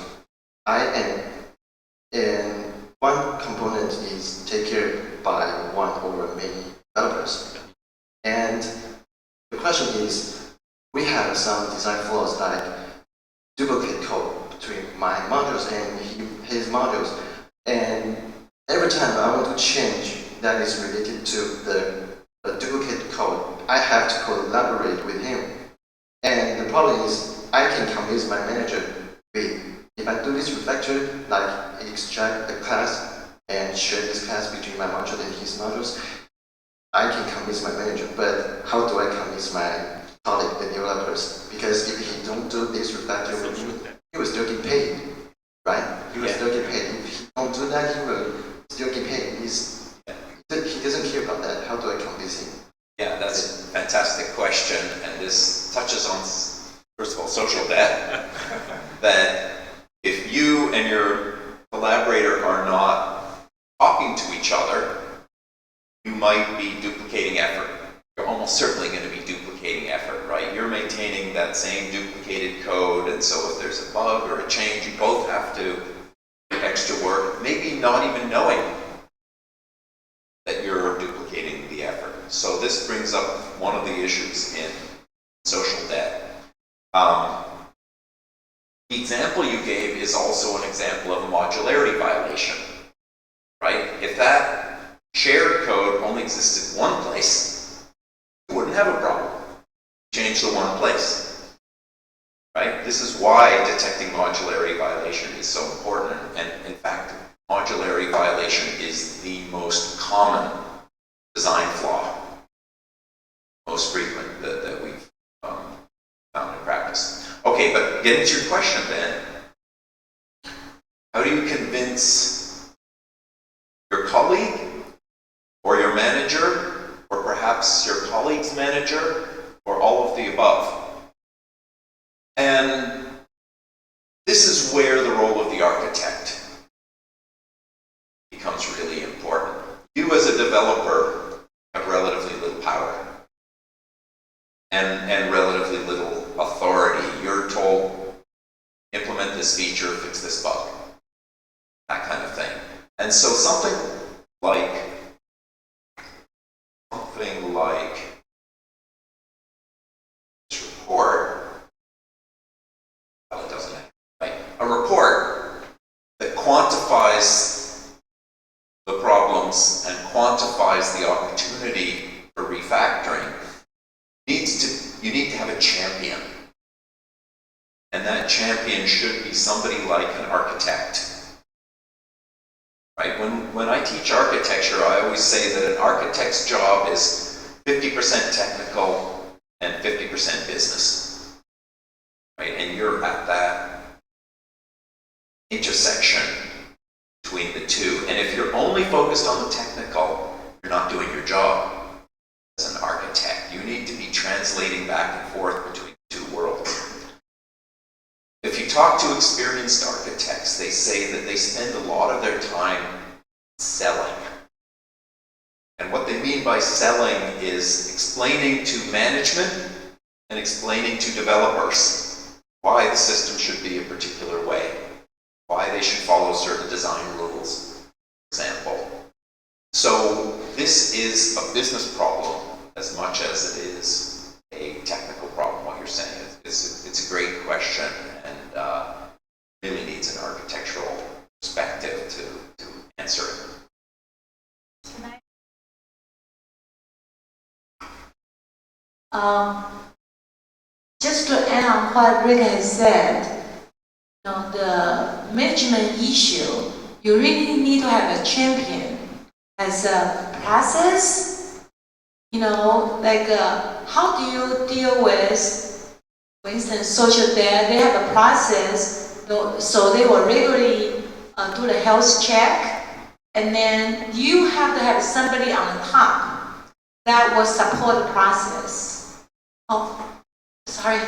And one component is taken care by one or many developers. And the question is, we have some design flaws like duplicate code between my modules and his modules. And every time I want to change that is related to the duplicate code, I have to collaborate with him. And the problem is, I can convince my manager with, if I do this refactor, like extract the class and share this class between my module and his modules, I can convince my manager. But how do I convince my colleague, the developers? Because if he don't do this refactor with me, he will still get paid, right? He will still get paid. If he don't do that, he will still get paid. He doesn't care about that. How do I convince him? Yeah, that's a fantastic question, and this touches on, first of all, social debt. That if you and your collaborator are not talking to each other, you might be duplicating effort. You're almost certainly going to be duplicating effort, right? You're maintaining that same duplicated code, and so if there's a bug or a change, you both have to do extra work, maybe not even knowing that you're duplicating the effort. So this brings up one of the issues in social debt. The example you gave is also an example of a modularity violation, right? If that shared code only existed one place, you wouldn't have a problem. Change the one place, right? This is why detecting modularity violation is so important. And in fact, modularity violation is the most common design flaw, most frequent that we've found in practice. Okay, but getting to your question then, how do you convince your colleague or your manager or perhaps your colleague's manager or all of the above? And this is where the role of the architect becomes really important. You as a developer have relatively little power and relatively little authority. You're told, implement this feature, fix this bug, that kind of thing. And so something like this report, well, it doesn't matter, right? A report that quantifies the problems and quantifies the opportunity for refactoring, you need to have a champion. And that champion should be somebody like an architect. Right? When I teach architecture, I always say that an architect's job is 50% technical and 50% business. Right? And you're at that intersection between the two. And if you're only focused on the technical, you're not doing your job as an architect. You need to be translating back and forth between the two worlds. If you talk to experienced architects, they say that they spend a lot of their time selling. And what they mean by selling is explaining to management and explaining to developers why the system should be a particular way, why they should follow certain design rules, for example. So this is a business problem as much as it is a technical problem, what you're saying. It's a great question and really needs an architectural perspective to answer it. Just to add on what Rick has said, the management issue, you really need to have a champion as a process. Like how do you deal with, for instance, social debt? They have a process, so they will regularly do the health check, and then you have to have somebody on the top that will support the process. Oh, sorry,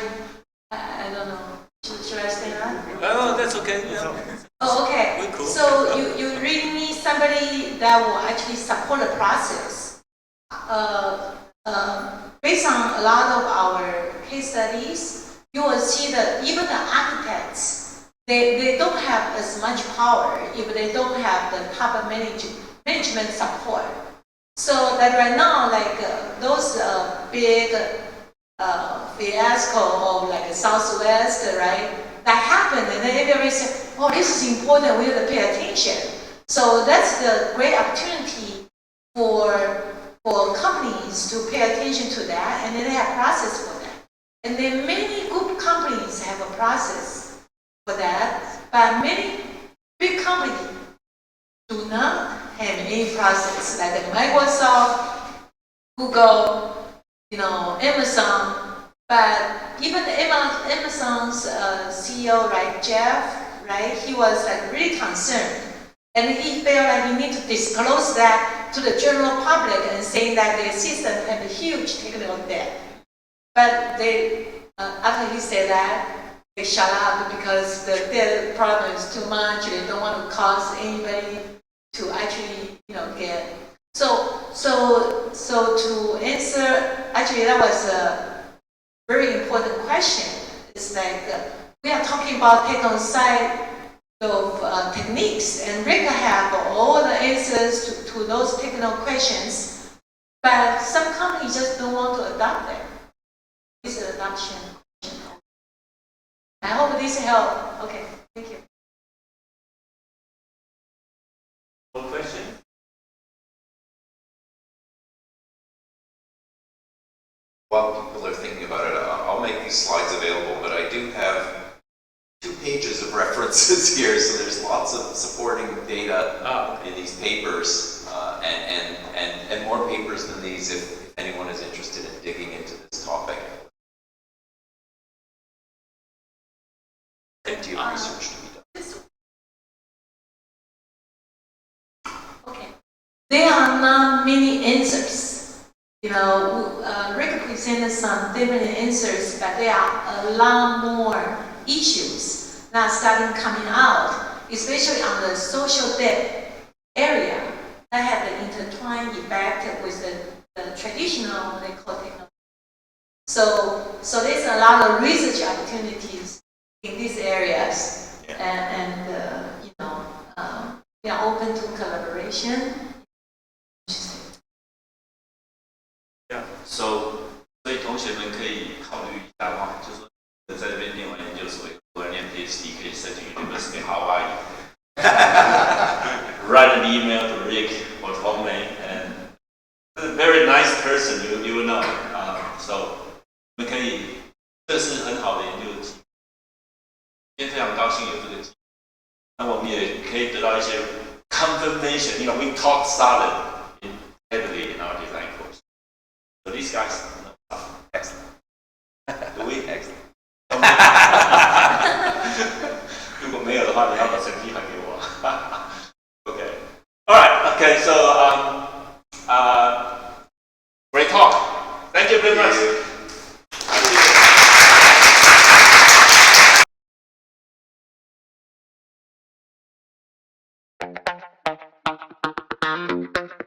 I don't know. Should I say that? Oh, that's okay. Yeah. Oh, okay. Cool. So you really need somebody that will actually support the process. Based on a lot of our case studies, you will see that even the architects, they don't have as much power if they don't have the top management support. So that right now, like those big fiasco of like Southwest, right? That happened, and then everybody said, "Oh, this is important. We have to pay attention." So that's the great opportunity for companies to pay attention to that, and then they have process for that. And then many good companies have a process for that, but many big companies do not have any process, like Microsoft, Google, Amazon. But even Amazon's CEO, right, Jeff, right, he was like really concerned, and he felt like he need to disclose that to the general public and saying that their system had a huge technical debt. But they, after he said that, they shut up because the debt problem is too much. They don't want to cause anybody to actually, get. So to answer, actually that was a very important question. It's like we are talking about technical side of techniques, and Rick have all the answers to those technical questions, but some companies just don't want to adopt them. This is adoption question. I hope this helped. Okay, thank you. More questions? While people are thinking about it, I'll make these slides available, but I do have 2 pages of references here, so there's lots of supporting data in these papers, and more papers than these if anyone is interested in digging into this topic. Plenty of research to be done. Okay. There are not many answers. Rick presented some different answers, but there are a lot more issues that starting coming out, especially on the social debt area that have an intertwined effect with the traditional medical technology. So there's a lot of research opportunities in these areas, and we are open to collaboration. So 所以同学们可以考虑一下哈，就说在这边念完研究所，或者念 PhD， 可以申请 University of Hawaii. Write an email to Rick or to Hong-Mei and person, you will know. So 我们可以，这是很好的研究机会。今天非常高兴有这个机会，那我们也可以得到一些 confirmation. You know, we taught solid heavily in our design course. So these guys know excellent. Do we excellent? 如果没有的话，你要把成绩还给我。Okay. All right. Okay. So great talk. Thank you very much. Thank you.